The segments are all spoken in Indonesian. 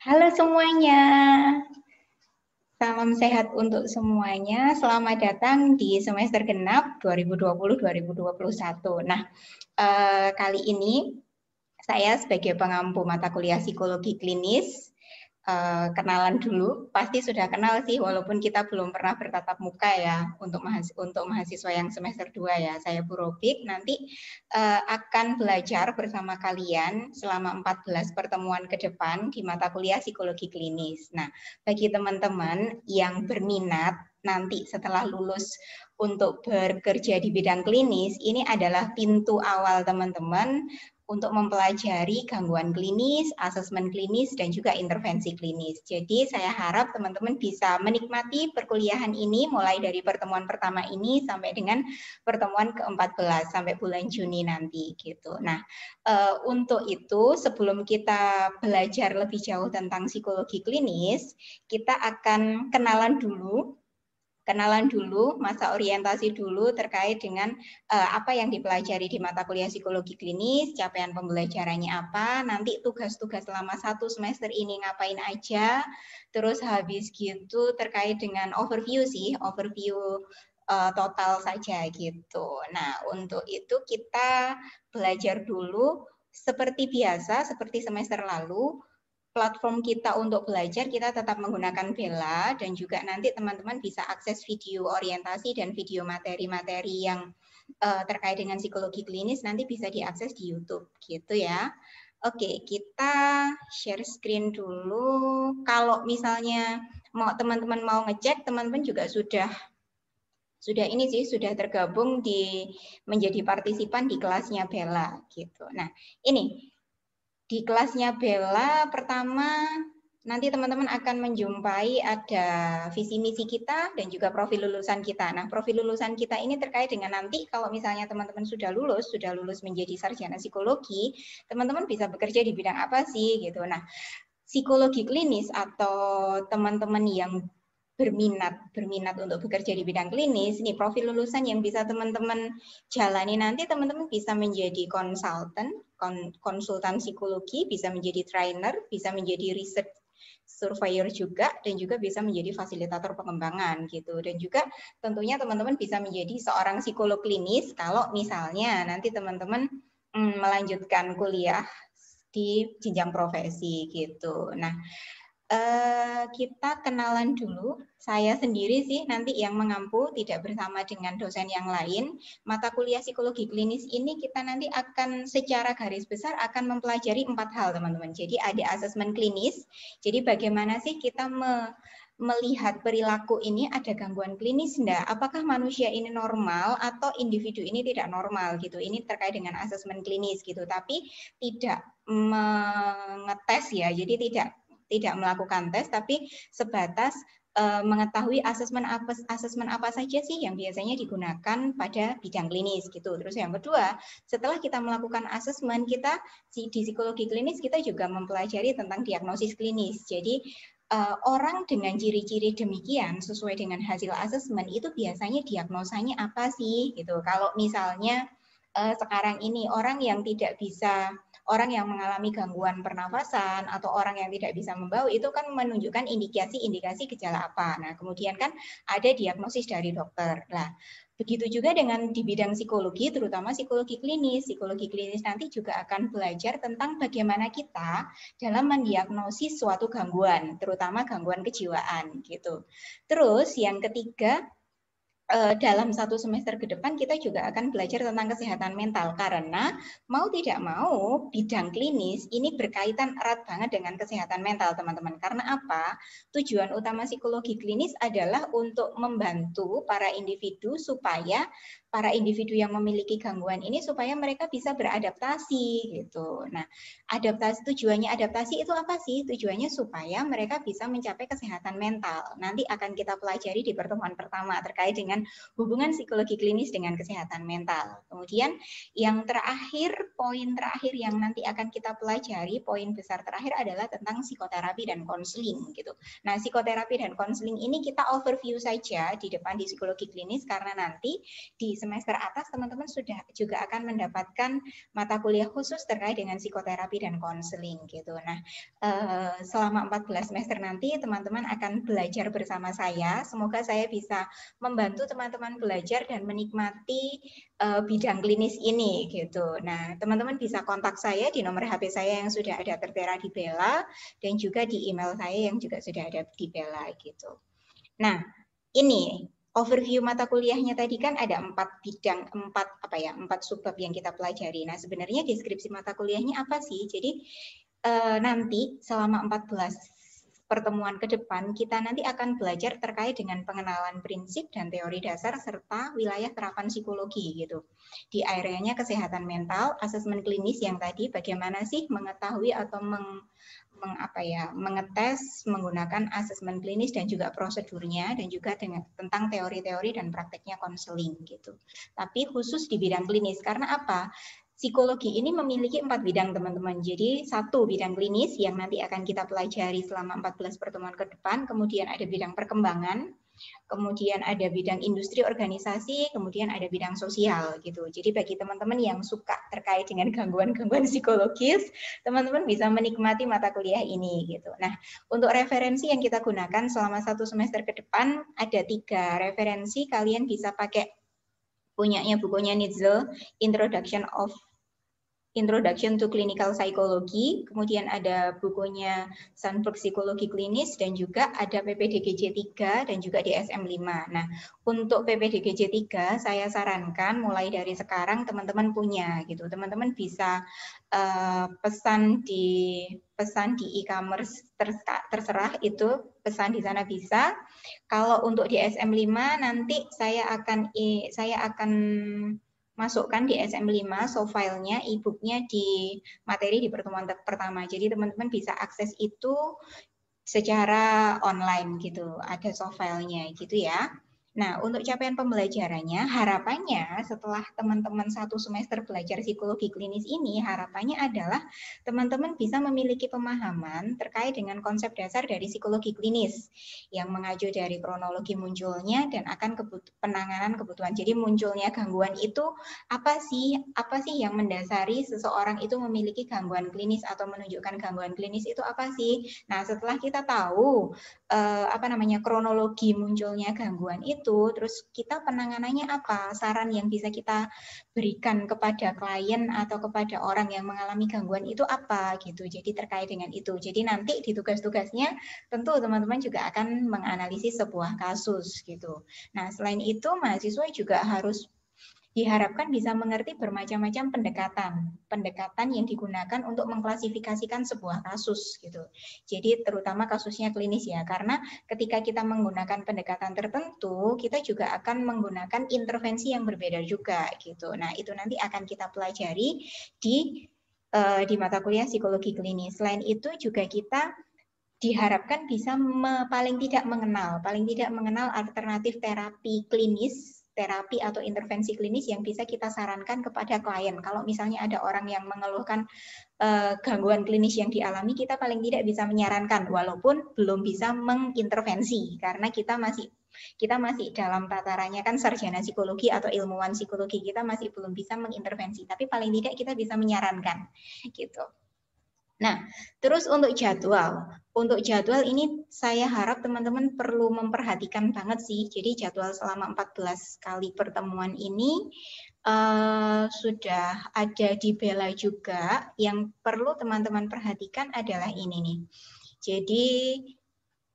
Halo semuanya, salam sehat untuk semuanya. Selamat datang di semester genap 2020-2021. Nah, kali ini saya sebagai pengampu mata kuliah psikologi klinis, kenalan dulu. Pasti sudah kenal sih, walaupun kita belum pernah bertatap muka ya untuk mahasiswa yang semester 2 ya. Saya Bu Robik, nanti akan belajar bersama kalian selama 14 pertemuan ke depan di mata kuliah psikologi klinis. Nah, bagi teman-teman yang berminat nanti setelah lulus untuk bekerja di bidang klinis, ini adalah pintu awal teman-teman untuk mempelajari gangguan klinis, asesmen klinis, dan juga intervensi klinis. Jadi saya harap teman-teman bisa menikmati perkuliahan ini mulai dari pertemuan pertama ini sampai dengan pertemuan ke-14 sampai bulan Juni nanti gitu. Nah, untuk itu sebelum kita belajar lebih jauh tentang psikologi klinis, kita akan kenalan dulu, masa orientasi dulu terkait dengan apa yang dipelajari di mata kuliah psikologi klinis, capaian pembelajarannya apa, nanti tugas-tugas selama 1 semester ini ngapain aja, terus habis gitu terkait dengan overview total saja gitu. Nah, untuk itu kita belajar dulu seperti biasa, seperti semester lalu. Platform kita untuk belajar kita tetap menggunakan Bella, dan juga nanti teman-teman bisa akses video orientasi dan video materi-materi yang terkait dengan psikologi klinis nanti bisa diakses di YouTube gitu ya. Oke, kita share screen dulu. Kalau misalnya teman-teman mau ngecek, teman-teman juga sudah ini sih, sudah tergabung menjadi partisipan di kelasnya Bella gitu. Nah, ini di kelasnya Bella pertama nanti teman-teman akan menjumpai ada visi misi kita dan juga profil lulusan kita. Nah, profil lulusan kita ini terkait dengan nanti kalau misalnya teman-teman sudah lulus menjadi sarjana psikologi, teman-teman bisa bekerja di bidang apa sih gitu. Nah, psikologi klinis atau teman-teman yang berminat untuk bekerja di bidang klinis, ini profil lulusan yang bisa teman-teman jalani nanti, teman-teman bisa menjadi konsultan psikologi, bisa menjadi trainer, bisa menjadi research surveyor juga, dan juga bisa menjadi fasilitator pengembangan gitu. Dan juga tentunya teman-teman bisa menjadi seorang psikolog klinis kalau misalnya nanti teman-teman melanjutkan kuliah di jenjang profesi gitu. Nah, kita kenalan dulu. Saya sendiri sih nanti yang mengampu, tidak bersama dengan dosen yang lain. Mata kuliah psikologi klinis ini kita nanti akan secara garis besar akan mempelajari 4 hal teman-teman. Jadi ada asesmen klinis. Jadi bagaimana sih kita melihat perilaku ini ada gangguan klinis enggak? Apakah manusia ini normal atau individu ini tidak normal gitu? Ini terkait dengan asesmen klinis gitu. Tapi tidak mengetes ya. Jadi tidak melakukan tes, tapi sebatas mengetahui asesmen apa saja sih yang biasanya digunakan pada bidang klinis gitu. Terus yang kedua, setelah kita melakukan asesmen, kita di psikologi klinis kita juga mempelajari tentang diagnosis klinis. Jadi orang dengan ciri-ciri demikian sesuai dengan hasil asesmen itu biasanya diagnosanya apa sih gitu. Kalau misalnya sekarang ini orang yang mengalami gangguan pernafasan atau orang yang tidak bisa membau itu kan menunjukkan indikasi gejala apa. Nah, kemudian kan ada diagnosis dari dokter. Nah, begitu juga dengan di bidang psikologi, terutama psikologi klinis. Psikologi klinis nanti juga akan belajar tentang bagaimana kita dalam mendiagnosis suatu gangguan, terutama gangguan kejiwaan gitu. Terus yang ketiga, dalam 1 semester ke depan kita juga akan belajar tentang kesehatan mental, karena mau tidak mau bidang klinis ini berkaitan erat banget dengan kesehatan mental teman-teman. Karena apa? Tujuan utama psikologi klinis adalah untuk membantu para individu supaya para individu yang memiliki gangguan ini supaya mereka bisa beradaptasi gitu. Nah, tujuannya adaptasi itu apa sih? Tujuannya supaya mereka bisa mencapai kesehatan mental. Nanti akan kita pelajari di pertemuan pertama terkait dengan hubungan psikologi klinis dengan kesehatan mental. Kemudian yang terakhir, poin terakhir yang nanti akan kita pelajari, poin besar terakhir adalah tentang psikoterapi dan konseling gitu. Nah, psikoterapi dan konseling ini kita overview saja di depan di psikologi klinis karena nanti di semester atas teman-teman sudah juga akan mendapatkan mata kuliah khusus terkait dengan psikoterapi dan konseling gitu. Nah, selama 14 semester nanti teman-teman akan belajar bersama saya. Semoga saya bisa membantu teman-teman belajar dan menikmati bidang klinis ini gitu. Nah, teman-teman bisa kontak saya di nomor HP saya yang sudah ada tertera di Bella dan juga di email saya yang juga sudah ada di Bella gitu. Nah, ini overview mata kuliahnya tadi kan ada 4 bidang, 4 subbab yang kita pelajari. Nah, sebenarnya deskripsi mata kuliahnya apa sih? Jadi nanti selama 14 pertemuan ke depan kita nanti akan belajar terkait dengan pengenalan prinsip dan teori dasar serta wilayah terapan psikologi gitu. Di areanya kesehatan mental, asesmen klinis yang tadi bagaimana sih mengetahui atau mengetes menggunakan asesmen klinis dan juga prosedurnya dan juga tentang teori-teori dan prakteknya konseling gitu. Tapi khusus di bidang klinis karena apa? Psikologi ini memiliki 4 bidang teman-teman. Jadi 1 bidang klinis yang nanti akan kita pelajari selama 14 pertemuan ke depan, kemudian ada bidang perkembangan, kemudian ada bidang industri organisasi, kemudian ada bidang sosial gitu. Jadi bagi teman-teman yang suka terkait dengan gangguan-gangguan psikologis, teman-teman bisa menikmati mata kuliah ini gitu. Nah, untuk referensi yang kita gunakan selama 1 semester ke depan ada 3 referensi. Kalian bisa pakai punyanya bukunya Nitzel, Introduction to Clinical Psychology, kemudian ada bukunya Sandberg Psikologi Klinis, dan juga ada PPDGJ 3 dan juga DSM 5. Nah, untuk PPDGJ 3 saya sarankan mulai dari sekarang teman-teman punya gitu. Teman-teman bisa pesan di e-commerce terserah itu, pesan di sana bisa. Kalau untuk DSM 5 nanti saya akan masukkan di SM5 soft filenya, e-booknya di materi di pertemuan pertama. Jadi teman-teman bisa akses itu secara online gitu, ada soft filenya gitu ya. Nah, untuk capaian pembelajarannya, harapannya setelah teman-teman 1 semester belajar psikologi klinis ini, harapannya adalah teman-teman bisa memiliki pemahaman terkait dengan konsep dasar dari psikologi klinis yang mengacu dari kronologi munculnya dan akan penanganan kebutuhan. Jadi munculnya gangguan itu apa sih yang mendasari seseorang itu memiliki gangguan klinis atau menunjukkan gangguan klinis itu apa sih? Nah, setelah kita tahu kronologi munculnya gangguan itu, terus kita penanganannya apa, saran yang bisa kita berikan kepada klien atau kepada orang yang mengalami gangguan itu apa gitu. Jadi terkait dengan itu. Jadi nanti di tugas-tugasnya tentu teman-teman juga akan menganalisis sebuah kasus gitu. Nah, selain itu mahasiswa juga harus diharapkan bisa mengerti bermacam-macam pendekatan yang digunakan untuk mengklasifikasikan sebuah kasus gitu. Jadi terutama kasusnya klinis ya, karena ketika kita menggunakan pendekatan tertentu, kita juga akan menggunakan intervensi yang berbeda juga gitu. Nah, itu nanti akan kita pelajari di mata kuliah psikologi klinis. Selain itu juga kita diharapkan bisa paling tidak mengenal alternatif terapi klinis, terapi atau intervensi klinis yang bisa kita sarankan kepada klien. Kalau misalnya ada orang yang mengeluhkan gangguan klinis yang dialami, kita paling tidak bisa menyarankan walaupun belum bisa mengintervensi karena kita masih dalam tatarannya kan sarjana psikologi atau ilmuwan psikologi, kita masih belum bisa mengintervensi, tapi paling tidak kita bisa menyarankan gitu. Nah, terus untuk jadwal ini saya harap teman-teman perlu memperhatikan banget sih. Jadi jadwal selama 14 kali pertemuan ini sudah ada di Bella juga. Yang perlu teman-teman perhatikan adalah ini nih. Jadi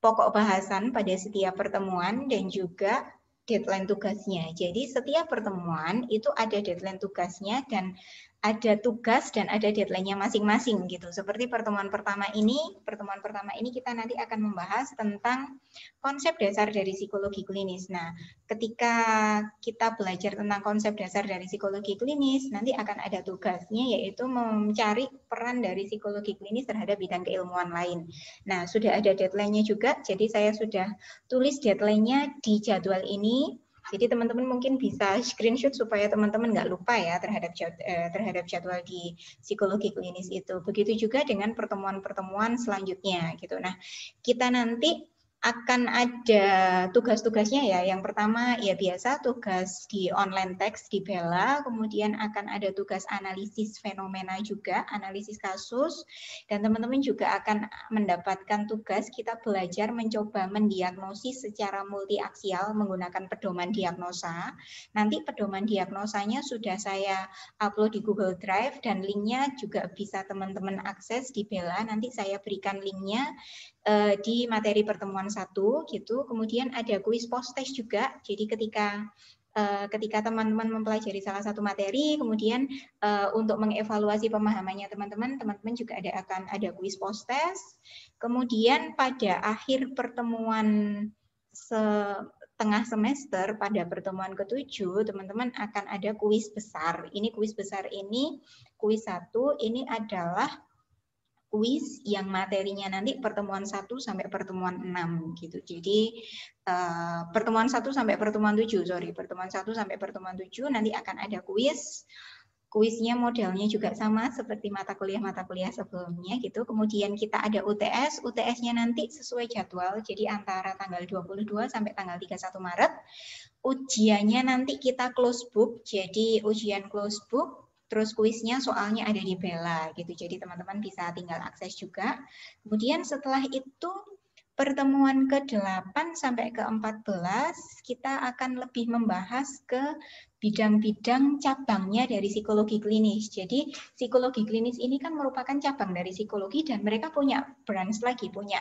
pokok bahasan pada setiap pertemuan dan juga deadline tugasnya. Jadi setiap pertemuan itu ada deadline tugasnya dan ada tugas dan ada deadline-nya masing-masing gitu. Seperti pertemuan pertama ini kita nanti akan membahas tentang konsep dasar dari psikologi klinis. Nah, ketika kita belajar tentang konsep dasar dari psikologi klinis, nanti akan ada tugasnya yaitu mencari peran dari psikologi klinis terhadap bidang keilmuan lain. Nah, sudah ada deadline-nya juga, jadi saya sudah tulis deadline-nya di jadwal ini. Jadi teman-teman mungkin bisa screenshot supaya teman-teman nggak lupa ya terhadap jadwal di psikologi klinis itu. Begitu juga dengan pertemuan-pertemuan selanjutnya gitu. Nah, kita nanti akan ada tugas-tugasnya ya. Yang pertama ya biasa tugas di online text di Bella, kemudian akan ada tugas analisis fenomena juga, analisis kasus, dan teman-teman juga akan mendapatkan tugas kita belajar mencoba mendiagnosis secara multiaksial menggunakan pedoman diagnosa. Nanti pedoman diagnosanya sudah saya upload di Google Drive dan linknya juga bisa teman-teman akses di Bella. Nanti saya berikan linknya di materi pertemuan 1 gitu. Kemudian ada kuis post test juga. Jadi ketika teman-teman mempelajari salah satu materi, kemudian untuk mengevaluasi pemahamannya teman-teman juga akan ada kuis post test. Kemudian pada akhir pertemuan setengah semester pada pertemuan ke-7 teman-teman akan ada kuis besar. Ini kuis besar ini kuis 1 ini adalah kuis yang materinya nanti pertemuan 1 sampai pertemuan 6 gitu. Jadi pertemuan 1 sampai pertemuan 7, pertemuan 1 sampai pertemuan 7 nanti akan ada kuis. Kuisnya modelnya juga sama seperti mata kuliah sebelumnya gitu. Kemudian kita ada UTS, UTS-nya nanti sesuai jadwal. Jadi antara tanggal 22 sampai tanggal 31 Maret. Ujiannya nanti kita close book. Jadi ujian close book. Terus kuisnya soalnya ada di Bella gitu. Jadi teman-teman bisa tinggal akses juga. Kemudian setelah itu pertemuan ke-8 sampai ke-14 kita akan lebih membahas ke bidang-bidang cabangnya dari psikologi klinis. Jadi psikologi klinis ini kan merupakan cabang dari psikologi dan mereka punya branch lagi, punya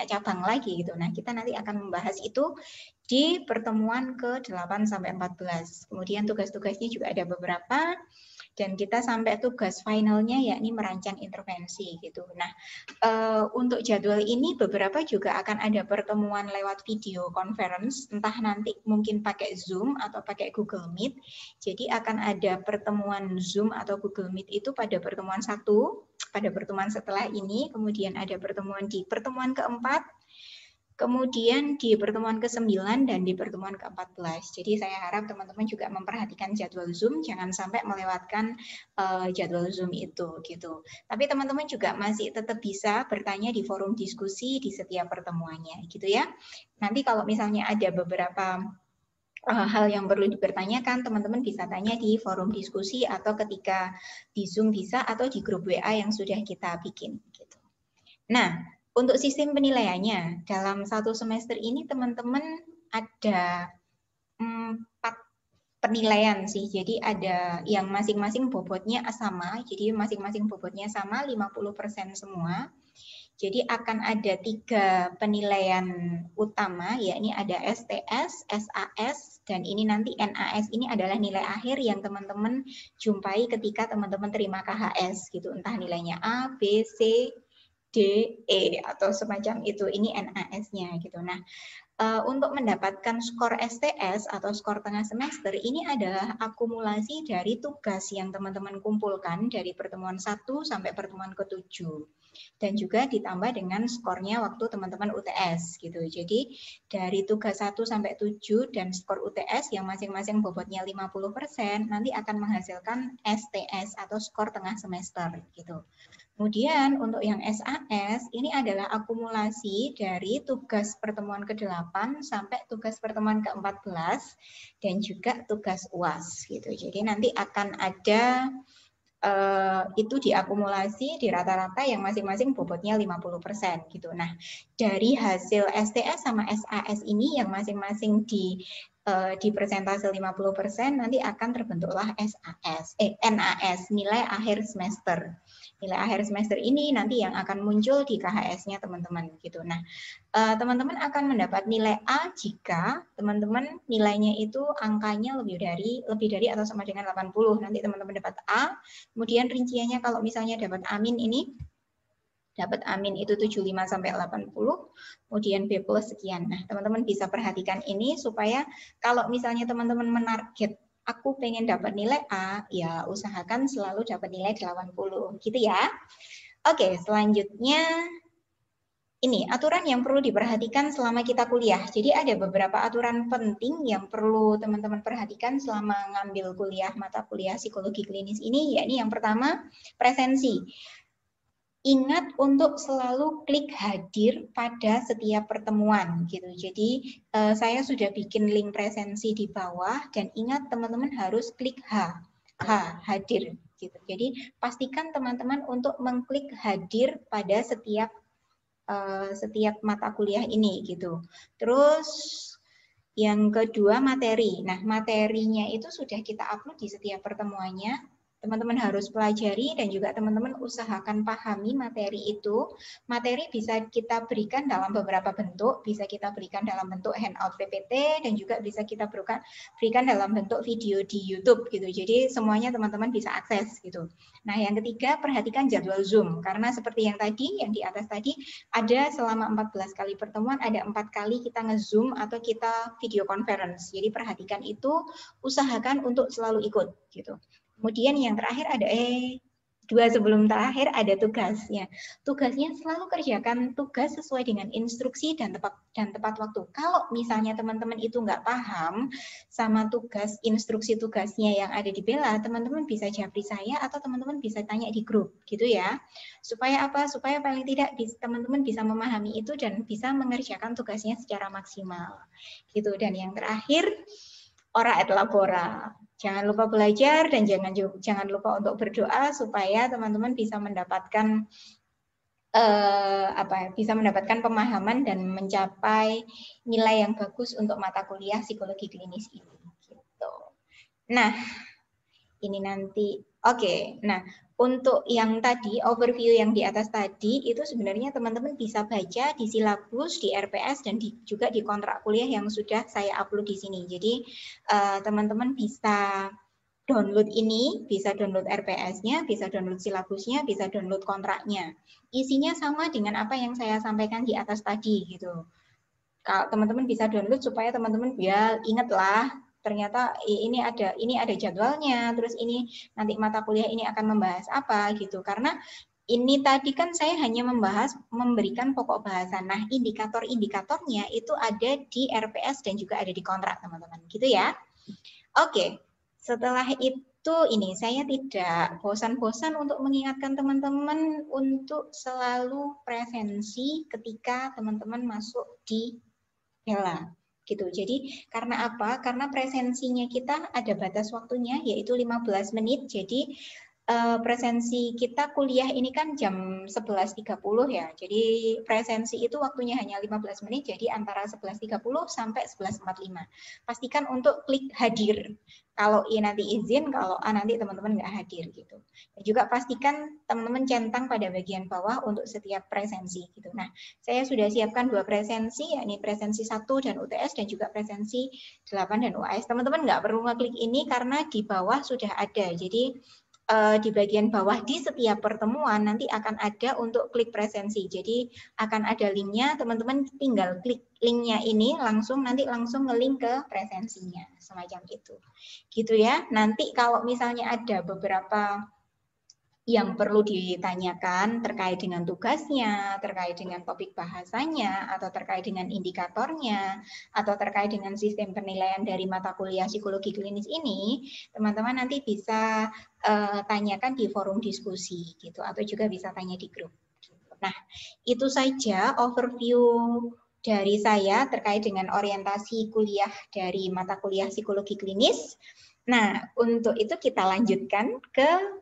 cabang lagi gitu. Nah, kita nanti akan membahas itu di pertemuan ke-8 sampai 14. Kemudian tugas-tugasnya juga ada beberapa dan kita sampai tugas finalnya yakni merancang intervensi gitu. Nah, untuk jadwal ini beberapa juga akan ada pertemuan lewat video conference, entah nanti mungkin pakai Zoom atau pakai Google Meet. Jadi akan ada pertemuan Zoom atau Google Meet itu pada pertemuan 1, pada pertemuan setelah ini, kemudian ada pertemuan di pertemuan ke-4, kemudian di pertemuan ke-9 dan di pertemuan ke-14. Jadi saya harap teman-teman juga memperhatikan jadwal Zoom, jangan sampai melewatkan jadwal Zoom itu gitu. Tapi teman-teman juga masih tetap bisa bertanya di forum diskusi di setiap pertemuannya gitu ya. Nanti kalau misalnya ada beberapa hal yang perlu dipertanyakan, teman-teman bisa tanya di forum diskusi atau ketika di Zoom bisa atau di grup WA yang sudah kita bikin gitu. Nah, untuk sistem penilaiannya, dalam satu semester ini teman-teman ada 4 penilaian sih. Jadi ada yang masing-masing bobotnya sama, jadi masing-masing bobotnya sama 50% semua. Jadi akan ada 3 penilaian utama, yakni ada STS, SAS, dan ini nanti NAS ini adalah nilai akhir yang teman-teman jumpai ketika teman-teman terima KHS gitu, entah nilainya A, B, C, D, E atau semacam itu, ini NAS-nya gitu. Nah, untuk mendapatkan skor STS atau skor tengah semester ini adalah akumulasi dari tugas yang teman-teman kumpulkan dari pertemuan 1 sampai pertemuan ke-7 dan juga ditambah dengan skornya waktu teman-teman UTS gitu. Jadi dari tugas 1 sampai 7 dan skor UTS yang masing-masing bobotnya 50% nanti akan menghasilkan STS atau skor tengah semester gitu. Kemudian untuk yang SAS ini adalah akumulasi dari tugas pertemuan ke-8 sampai tugas pertemuan ke-14 dan juga tugas UAS gitu. Jadi nanti akan ada itu diakumulasi di rata-rata yang masing-masing bobotnya 50% gitu. Nah, dari hasil STS sama SAS ini yang masing-masing di persentase 50% nanti akan terbentuklah NAS, nilai akhir semester. Nilai akhir semester ini nanti yang akan muncul di KHS-nya teman-teman gitu. Nah, teman-teman akan mendapat nilai A jika teman-teman nilainya itu angkanya lebih dari atau sama dengan 80. Nanti teman-teman dapat A. Kemudian rinciannya kalau misalnya dapat amin ini dapat amin itu 75 sampai 80, kemudian B plus sekian. Nah, teman-teman bisa perhatikan ini supaya kalau misalnya teman-teman menarget aku pengen dapat nilai A, ya usahakan selalu dapat nilai 80 gitu ya. Oke, selanjutnya ini aturan yang perlu diperhatikan selama kita kuliah. Jadi ada beberapa aturan penting yang perlu teman-teman perhatikan selama ngambil kuliah mata kuliah psikologi klinis ini, yakni yang pertama presensi. ingat untuk selalu klik hadir pada setiap pertemuan gitu. Jadi saya sudah bikin link presensi di bawah dan ingat teman-teman harus klik hadir gitu. Jadi pastikan teman-teman untuk mengklik hadir pada setiap mata kuliah ini gitu. Terus yang kedua materi. Nah, materinya itu sudah kita upload di setiap pertemuannya. Teman-teman harus pelajari dan juga teman-teman usahakan pahami materi itu. Materi bisa kita berikan dalam beberapa bentuk, bisa kita berikan dalam bentuk handout PPT dan juga bisa kita berikan dalam bentuk video di YouTube gitu. Jadi semuanya teman-teman bisa akses gitu. Nah, yang ketiga perhatikan jadwal Zoom karena seperti yang tadi, yang di atas tadi ada selama 14 kali pertemuan, ada 4 kali kita nge-Zoom atau kita video conference. Jadi perhatikan itu, usahakan untuk selalu ikut gitu. Kemudian yang terakhir ada dua sebelum terakhir ada tugasnya. Tugasnya selalu kerjakan tugas sesuai dengan instruksi dan tepat waktu. Kalau misalnya teman-teman itu nggak paham sama tugas instruksi tugasnya yang ada di Bella, teman-teman bisa japri saya atau teman-teman bisa tanya di grup gitu ya. Supaya apa? Supaya paling tidak teman-teman bisa memahami itu dan bisa mengerjakan tugasnya secara maksimal. Gitu. Dan yang terakhir ora et labora. Jangan lupa belajar dan jangan lupa untuk berdoa supaya teman-teman bisa mendapatkan bisa mendapatkan pemahaman dan mencapai nilai yang bagus untuk mata kuliah psikologi klinis ini. Gitu. Nah, ini nanti oke. Nah, untuk yang tadi overview yang di atas tadi itu sebenarnya teman-teman bisa baca di silabus, di RPS dan juga di kontrak kuliah yang sudah saya upload di sini. Jadi teman-teman bisa download ini, bisa download RPS-nya, bisa download silabusnya, bisa download kontraknya. Isinya sama dengan apa yang saya sampaikan di atas tadi gitu. Kalau teman-teman bisa download supaya teman-teman biar ingatlah ternyata ini ada jadwalnya, terus ini nanti mata kuliah ini akan membahas apa gitu. Karena ini tadi kan saya hanya memberikan pokok bahasan. Nah, indikator-indikatornya itu ada di RPS dan juga ada di kontrak, teman-teman. Gitu ya. Oke, setelah itu ini saya tidak bosan-bosan untuk mengingatkan teman-teman untuk selalu presensi ketika teman-teman masuk di Bella gitu. Jadi karena apa? Karena presensinya kita ada batas waktunya yaitu 15 menit. Jadi presensi kita kuliah ini kan jam 11.30 ya. Jadi presensi itu waktunya hanya 15 menit. Jadi antara 11.30 sampai 11.45. Pastikan untuk klik hadir. Kalau nanti izin, kalau nanti teman-teman nggak hadir gitu. Dan juga pastikan teman-teman centang pada bagian bawah untuk setiap presensi gitu. Nah, saya sudah siapkan 2 presensi, yakni presensi 1 dan UTS dan juga presensi 8 dan UAS. Teman-teman nggak perlu ngeklik ini karena di bawah sudah ada. Jadi di bagian bawah di setiap pertemuan nanti akan ada untuk klik presensi. Jadi akan ada linknya, teman-teman tinggal klik linknya ini langsung ngelink ke presensinya, semacam itu. Gitu ya. Nanti kalau misalnya ada beberapa yang perlu ditanyakan terkait dengan tugasnya, terkait dengan topik bahasanya, atau terkait dengan indikatornya, atau terkait dengan sistem penilaian dari mata kuliah psikologi klinis ini, teman-teman nanti bisa tanyakan di forum diskusi gitu, atau juga bisa tanya di grup. Nah, itu saja overview dari saya terkait dengan orientasi kuliah dari mata kuliah psikologi klinis. Nah, untuk itu kita lanjutkan ke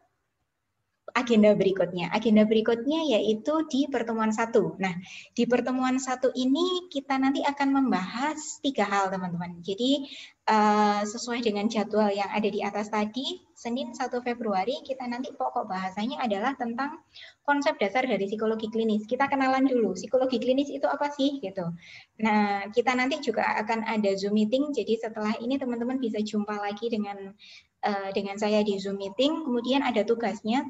agenda berikutnya. Agenda berikutnya yaitu di pertemuan 1. Nah, di pertemuan 1 ini kita nanti akan membahas 3 hal, teman-teman. Jadi, sesuai dengan jadwal yang ada di atas tadi, Senin 1 Februari, kita nanti pokok bahasanya adalah tentang konsep dasar dari psikologi klinis. Kita kenalan dulu, psikologi klinis itu apa sih? Gitu. Nah, kita nanti juga akan ada Zoom meeting, jadi setelah ini teman-teman bisa jumpa lagi dengan saya di Zoom meeting. Kemudian ada tugasnya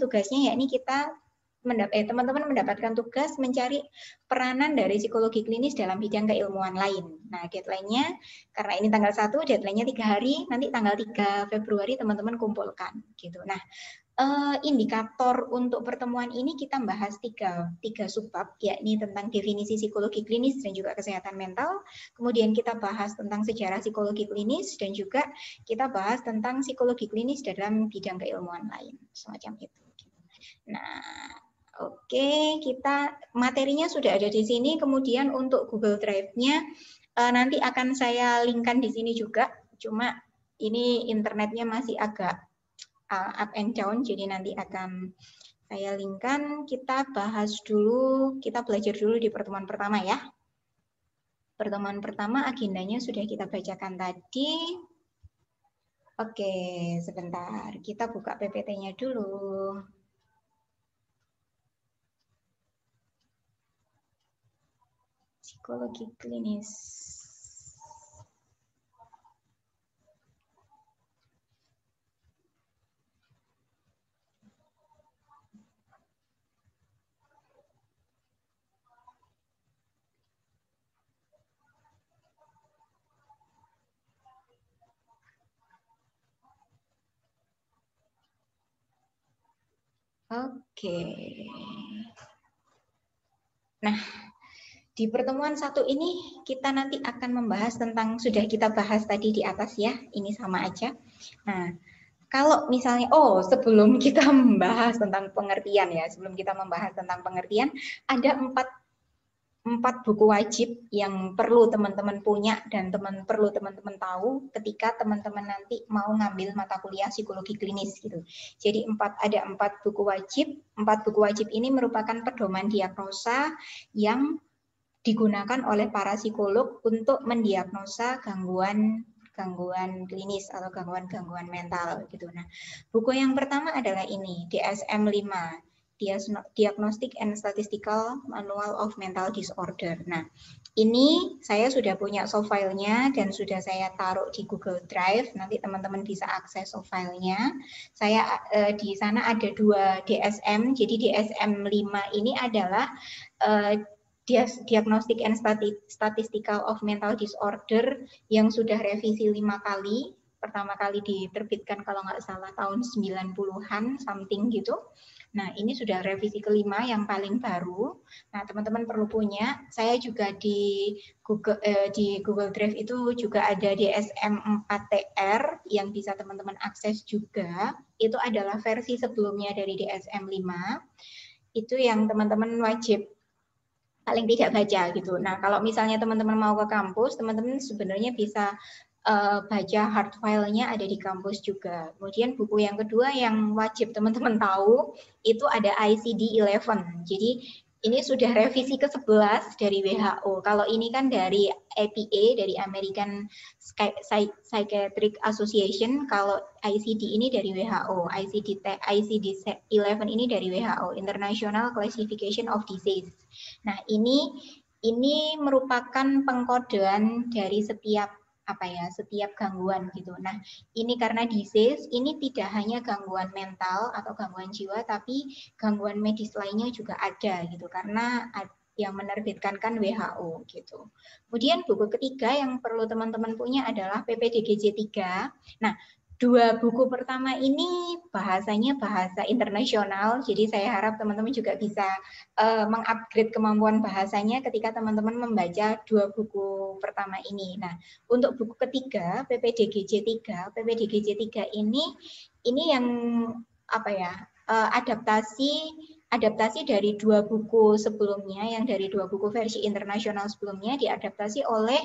yakni kita teman-teman mendapatkan tugas mencari peranan dari psikologi klinis dalam bidang keilmuan lain. Nah, deadline-nya karena ini tanggal 1, deadline-nya 3 hari, nanti tanggal 3 Februari teman-teman kumpulkan gitu. Nah, indikator untuk pertemuan ini kita bahas tiga subbab, yakni tentang definisi psikologi klinis dan juga kesehatan mental. Kemudian kita bahas tentang sejarah psikologi klinis dan juga kita bahas tentang psikologi klinis dalam bidang keilmuan lain, semacam itu. Nah, Oke, kita materinya sudah ada di sini. Kemudian untuk Google Drive-nya nanti akan saya linkkan di sini juga. Cuma ini internetnya masih agak up and down, jadi nanti akan saya linkkan. Kita bahas dulu, kita belajar dulu di pertemuan pertama ya. Pertemuan pertama agendanya sudah kita bacakan tadi. Oke, sebentar. Kita buka PPT-nya dulu. Psikologi klinis. Oke. Nah, di pertemuan satu ini kita nanti akan membahas tentang, sudah kita bahas tadi di atas ya, ini sama aja. Nah, kalau misalnya, sebelum kita membahas tentang pengertian ya, sebelum kita membahas tentang pengertian, ada empat buku wajib yang perlu teman-teman punya dan perlu teman-teman tahu ketika teman-teman nanti mau ngambil mata kuliah psikologi klinis gitu. Jadi ada empat buku wajib. Empat buku wajib ini merupakan pedoman diagnosa yang digunakan oleh para psikolog untuk mendiagnosa gangguan klinis atau gangguan mental gitu. Nah, buku yang pertama adalah ini, DSM-5. Diagnostic and Statistical Manual of Mental Disorder. Nah, ini saya sudah punya soft file-nya dan sudah saya taruh di Google Drive. Nanti teman-teman bisa akses soft file-nya. Saya di sana ada 2 DSM. Jadi DSM-5 ini adalah Diagnostic and Statistical of Mental Disorder yang sudah revisi 5 kali. Pertama kali diterbitkan kalau nggak salah tahun 90-an something gitu. Nah, ini sudah revisi kelima yang paling baru. Nah, teman-teman perlu punya. Saya juga di Google Drive itu juga ada DSM-4TR yang bisa teman-teman akses juga. Itu adalah versi sebelumnya dari DSM-5. Itu yang teman-teman wajib paling tidak baca gitu. Nah, kalau misalnya teman-teman mau ke kampus, teman-teman sebenarnya bisa baca hard file-nya ada di kampus juga. Kemudian buku yang kedua yang wajib teman-teman tahu itu ada ICD-11. Jadi ini sudah revisi ke-11 dari WHO. Kalau ini kan dari APA, dari American Psychiatric Association. Kalau ICD ini dari WHO. ICD-11 ini dari WHO, International Classification of Disease. Nah, ini merupakan pengkodean dari setiap gangguan gitu. Nah, ini karena disease, ini tidak hanya gangguan mental atau gangguan jiwa, tapi gangguan medis lainnya juga ada gitu. Karena yang menerbitkan kan WHO gitu. Kemudian buku ketiga yang perlu teman-teman punya adalah PPDGJ 3. Nah, 2 buku pertama ini bahasanya bahasa internasional, jadi saya harap teman-teman juga bisa mengupgrade kemampuan bahasanya ketika teman-teman membaca 2 buku pertama ini. Nah, untuk buku ketiga, PPDGJ 3 ini yang adaptasi dari 2 buku sebelumnya, yang dari 2 buku versi internasional sebelumnya diadaptasi oleh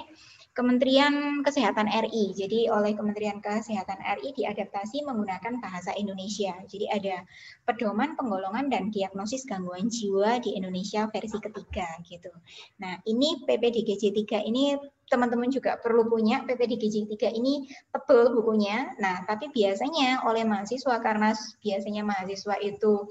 Kementerian Kesehatan RI. Jadi oleh Kementerian Kesehatan RI diadaptasi menggunakan bahasa Indonesia. Jadi ada pedoman penggolongan dan diagnosis gangguan jiwa di Indonesia versi ketiga gitu. Nah, ini PPDGJ 3 ini teman-teman juga perlu punya. PPDGJ 3 ini tebal bukunya. Nah, tapi biasanya oleh mahasiswa, karena biasanya mahasiswa itu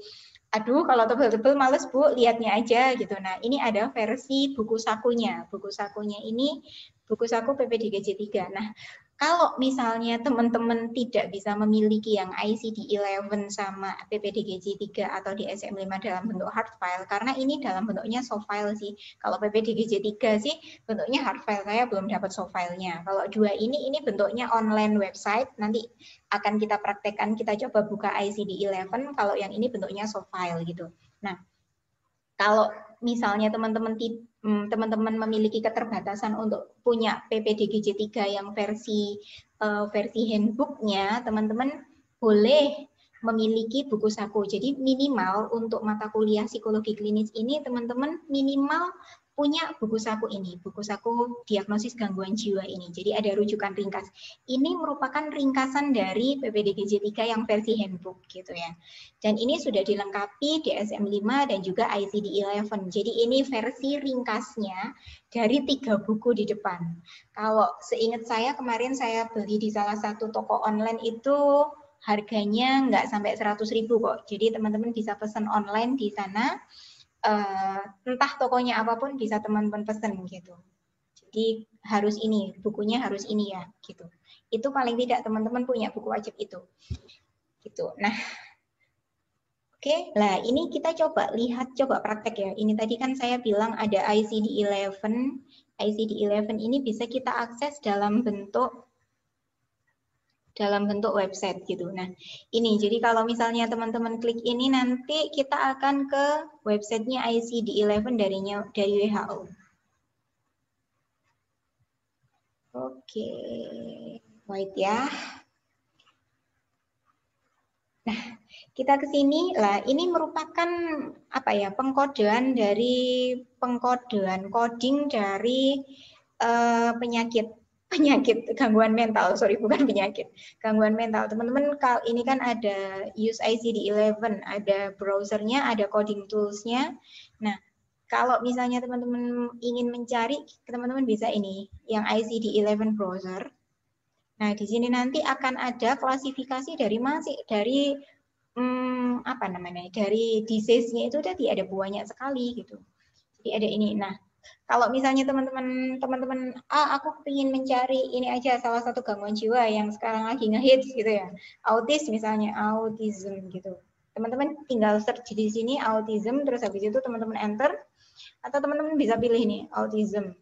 kalau tebel-tebel males Bu, lihatnya aja gitu. Nah, ini ada versi buku sakunya. Buku sakunya ini buku saku PPDGJ 3. Nah, kalau misalnya teman-teman tidak bisa memiliki yang ICD-11 sama PPDGJ 3 atau DSM-5 dalam bentuk hard file, karena ini dalam bentuknya soft file sih. Kalau PPDGJ 3 sih bentuknya hard file, saya belum dapat soft filenya. Kalau 2 ini bentuknya online website, nanti akan kita praktekkan, kita coba buka ICD-11, kalau yang ini bentuknya soft file gitu. Nah, kalau misalnya teman-teman memiliki keterbatasan untuk punya PPDGJ 3 yang versi handbooknya, teman-teman boleh memiliki buku saku. Jadi minimal untuk mata kuliah psikologi klinis ini teman-teman minimal punya buku saku ini, buku saku diagnosis gangguan jiwa ini. Jadi ada rujukan ringkas. Ini merupakan ringkasan dari PPDGJ 3 yang versi handbook gitu ya. Dan ini sudah dilengkapi DSM-5 dan juga ICD-11. Jadi ini versi ringkasnya dari 3 buku di depan. Kalau seingat saya kemarin saya beli di salah satu toko online itu harganya nggak sampai 100.000 kok. Jadi teman-teman bisa pesan online di sana. Entah tokonya apapun bisa teman-teman pesan gitu. Jadi harus ini, bukunya harus ini ya gitu. Itu paling tidak teman-teman punya buku wajib itu. Gitu. Nah, oke, lah ini kita coba lihat, coba praktek ya. Ini tadi kan saya bilang ada ICD-11. ICD-11 ini bisa kita akses dalam bentuk website gitu. Nah, ini jadi kalau misalnya teman-teman klik ini nanti kita akan ke websitenya ICD-11 dari WHO. Oke, wait ya. Nah, kita ke sini lah. Ini merupakan apa ya? Pengkodean coding dari penyakit gangguan mental, bukan penyakit, gangguan mental. Teman-teman, ini kan ada use ICD-11, ada browsernya, ada coding toolsnya. Nah, kalau misalnya teman-teman ingin mencari, teman-teman bisa ini, yang ICD-11 browser. Nah, di sini nanti akan ada klasifikasi dari apa namanya, dari disease-nya itu tadi ada banyak sekali gitu. Jadi ada ini. Nah, kalau misalnya teman-teman, aku ingin mencari ini aja salah satu gangguan jiwa yang sekarang lagi ngehits gitu ya, misalnya autism gitu. Teman-teman tinggal search di sini autism, terus habis itu teman-teman enter, atau teman-teman bisa pilih nih autism.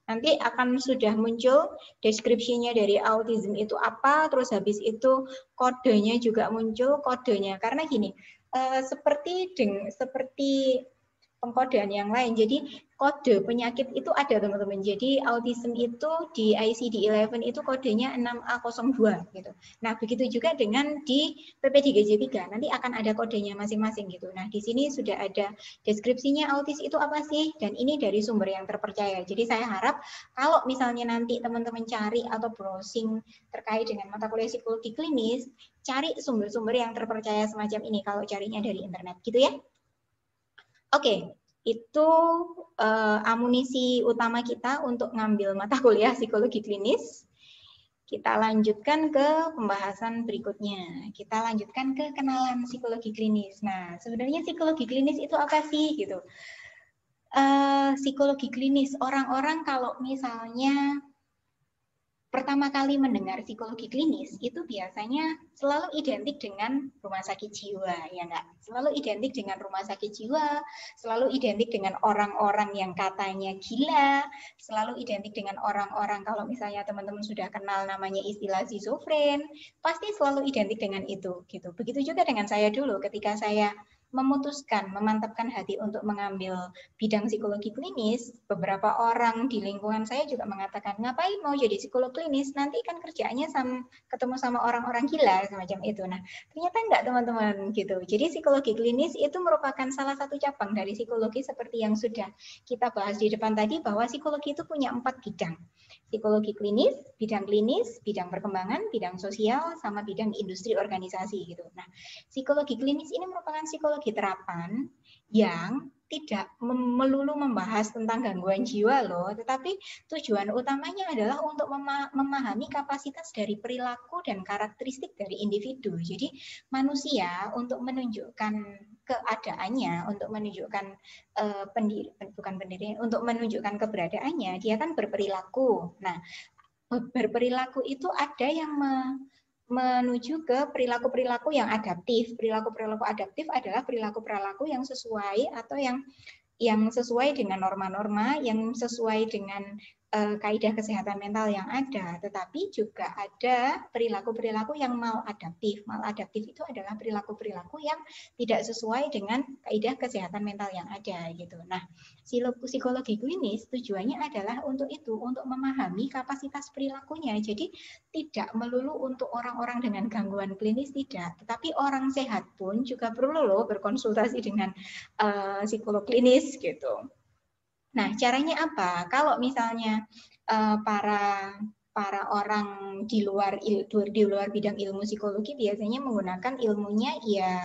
Nanti akan sudah muncul deskripsinya dari autism itu apa, terus habis itu kodenya juga muncul kodenya. Karena gini, seperti pengkodean yang lain. Jadi kode penyakit itu ada teman-teman. Jadi autism itu di ICD-11 itu kodenya 6A02 gitu. Nah, begitu juga dengan di PPDGJ 3. Nanti akan ada kodenya masing-masing gitu. Nah, di sini sudah ada deskripsinya autis itu apa sih? Dan ini dari sumber yang terpercaya. Jadi saya harap kalau misalnya nanti teman-teman cari atau browsing terkait dengan mata kuliah psikologi klinis, cari sumber-sumber yang terpercaya semacam ini kalau carinya dari internet gitu ya. Oke, itu amunisi utama kita untuk ngambil mata kuliah psikologi klinis. Kita lanjutkan ke pembahasan berikutnya. Kita lanjutkan ke kenalan psikologi klinis. Nah, sebenarnya psikologi klinis itu apa sih gitu? Psikologi klinis, orang-orang kalau misalnya pertama kali mendengar psikologi klinis itu biasanya selalu identik dengan rumah sakit jiwa, ya enggak? Selalu identik dengan rumah sakit jiwa, selalu identik dengan orang-orang yang katanya gila, selalu identik dengan orang-orang kalau misalnya teman-teman sudah kenal namanya istilah schizofren, pasti selalu identik dengan itu gitu. Begitu juga dengan saya dulu ketika saya memutuskan, memantapkan hati untuk mengambil bidang psikologi klinis, beberapa orang di lingkungan saya juga mengatakan, ngapain mau jadi psikolog klinis, nanti kan kerjaannya ketemu sama orang-orang gila, semacam itu. Nah, ternyata enggak teman-teman gitu. Jadi psikologi klinis itu merupakan salah satu cabang dari psikologi seperti yang sudah kita bahas di depan tadi, bahwa psikologi itu punya 4 bidang. Psikologi klinis, bidang perkembangan, bidang sosial, sama bidang industri organisasi gitu. Nah, psikologi klinis ini merupakan psikologi terapan yang tidak melulu membahas tentang gangguan jiwa loh, tetapi tujuan utamanya adalah untuk memahami kapasitas dari perilaku dan karakteristik dari individu. Jadi manusia untuk menunjukkan keadaannya, untuk menunjukkan untuk menunjukkan keberadaannya, dia kan berperilaku. Nah, berperilaku itu ada yang menuju ke perilaku-perilaku yang adaptif. Perilaku-perilaku adaptif adalah perilaku-perilaku yang sesuai atau yang sesuai dengan norma-norma, yang sesuai dengan kaidah kesehatan mental yang ada, tetapi juga ada perilaku-perilaku yang maladaptif. Maladaptif itu adalah perilaku-perilaku yang tidak sesuai dengan kaidah kesehatan mental yang ada gitu. Nah, psikologi klinis tujuannya adalah untuk itu, untuk memahami kapasitas perilakunya. Jadi tidak melulu untuk orang-orang dengan gangguan klinis tidak, tetapi orang sehat pun juga perlu loh berkonsultasi dengan psikolog klinis gitu. Nah, caranya apa? Kalau misalnya para orang di luar bidang ilmu psikologi biasanya menggunakan ilmunya ya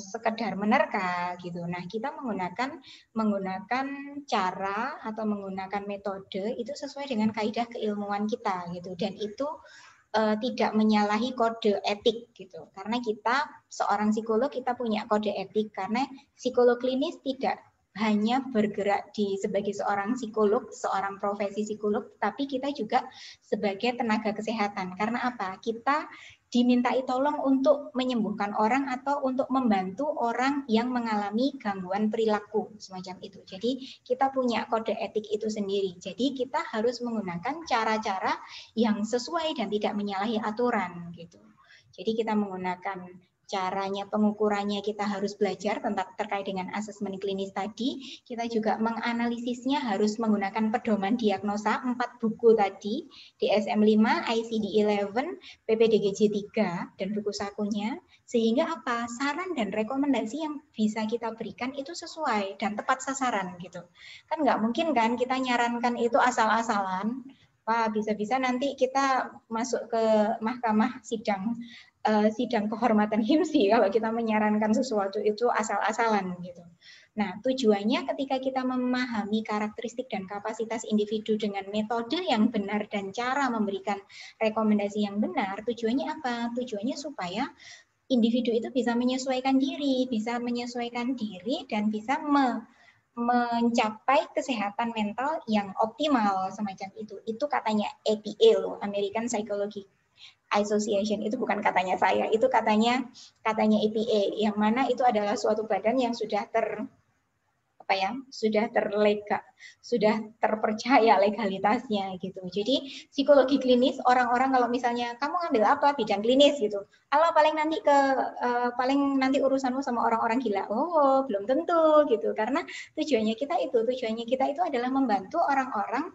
sekedar menerka gitu. Nah, kita menggunakan cara atau menggunakan metode itu sesuai dengan kaidah keilmuan kita gitu. Dan itu tidak menyalahi kode etik gitu. Karena kita seorang psikolog kita punya kode etik karena psikolog klinis tidak hanya bergerak sebagai seorang psikolog, seorang profesi psikolog, tapi kita juga sebagai tenaga kesehatan. Karena apa? Kita dimintai tolong untuk menyembuhkan orang atau untuk membantu orang yang mengalami gangguan perilaku semacam itu. Jadi kita punya kode etik itu sendiri. Jadi kita harus menggunakan cara-cara yang sesuai dan tidak menyalahi aturan gitu. Jadi kita menggunakan caranya, pengukurannya kita harus belajar tentang terkait dengan asesmen klinis tadi. Kita juga menganalisisnya harus menggunakan pedoman diagnosa 4 buku tadi, DSM-5, ICD-11, PPDGJ 3, dan buku sakunya. Sehingga apa? Saran dan rekomendasi yang bisa kita berikan itu sesuai dan tepat sasaran gitu. Kan nggak mungkin kan kita nyarankan itu asal-asalan. Wah, bisa-bisa nanti kita masuk ke mahkamah sidang kehormatan HIMSI kalau kita menyarankan sesuatu itu asal-asalan gitu. Nah, tujuannya ketika kita memahami karakteristik dan kapasitas individu dengan metode yang benar dan cara memberikan rekomendasi yang benar, tujuannya apa? Tujuannya supaya individu itu bisa menyesuaikan diri dan bisa mencapai kesehatan mental yang optimal semacam itu. Itu katanya APA loh, American Psychology Association. Itu bukan katanya saya, itu katanya APA, yang mana itu adalah suatu badan yang sudah sudah terpercaya legalitasnya gitu. Jadi psikologi klinis, orang-orang kalau misalnya kamu ngambil apa bidang klinis gitu, kalau paling nanti urusanmu sama orang-orang gila, oh belum tentu gitu, karena tujuannya kita itu adalah membantu orang-orang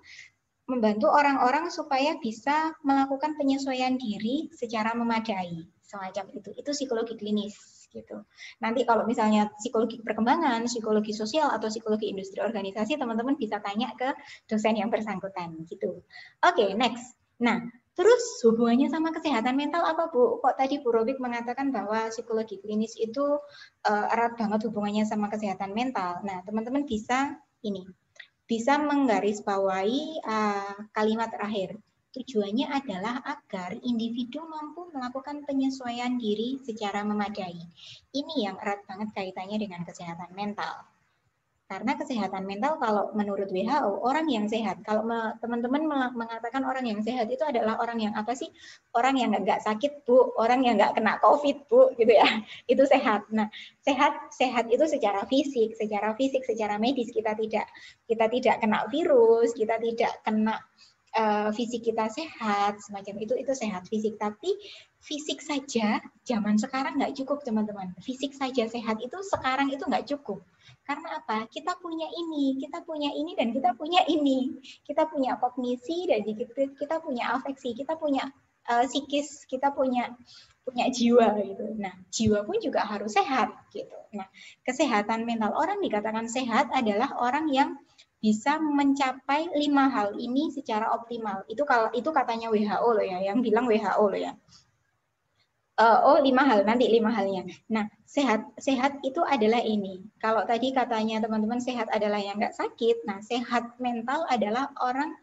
supaya bisa melakukan penyesuaian diri secara memadai semacam itu psikologi klinis gitu. Nanti kalau misalnya psikologi perkembangan, psikologi sosial atau psikologi industri organisasi, teman-teman bisa tanya ke dosen yang bersangkutan gitu. Oke, next. Nah, terus hubungannya sama kesehatan mental apa Bu? Kok tadi Bu Robik mengatakan bahwa psikologi klinis itu erat banget hubungannya sama kesehatan mental. Nah, teman-teman bisa menggarisbawahi kalimat terakhir. Tujuannya adalah agar individu mampu melakukan penyesuaian diri secara memadai. Ini yang erat banget kaitannya dengan kesehatan mental. Karena kesehatan mental kalau menurut WHO, orang yang sehat, kalau teman-teman mengatakan orang yang sehat itu adalah orang yang apa sih? Orang yang nggak sakit, Bu. Orang yang nggak kena COVID, Bu. Gitu ya. Itu sehat. Nah, sehat itu secara fisik, secara medis kita tidak kena virus, kita tidak kena fisik kita sehat, semacam itu sehat fisik. Tapi fisik saja zaman sekarang nggak cukup, teman-teman. Fisik saja sehat itu sekarang itu nggak cukup. Karena apa? Kita punya ini, dan kita punya ini. Kita punya kognisi, dan kita punya afeksi, kita punya psikis, kita punya jiwa gitu. Nah, jiwa pun juga harus sehat gitu. Nah, kesehatan mental, orang dikatakan sehat adalah orang yang bisa mencapai 5 hal ini secara optimal. Itu katanya WHO loh ya, yang bilang WHO loh ya. 5 hal, nanti 5 halnya. Nah, sehat itu adalah ini. Kalau tadi katanya teman-teman sehat adalah yang nggak sakit, nah sehat mental adalah orang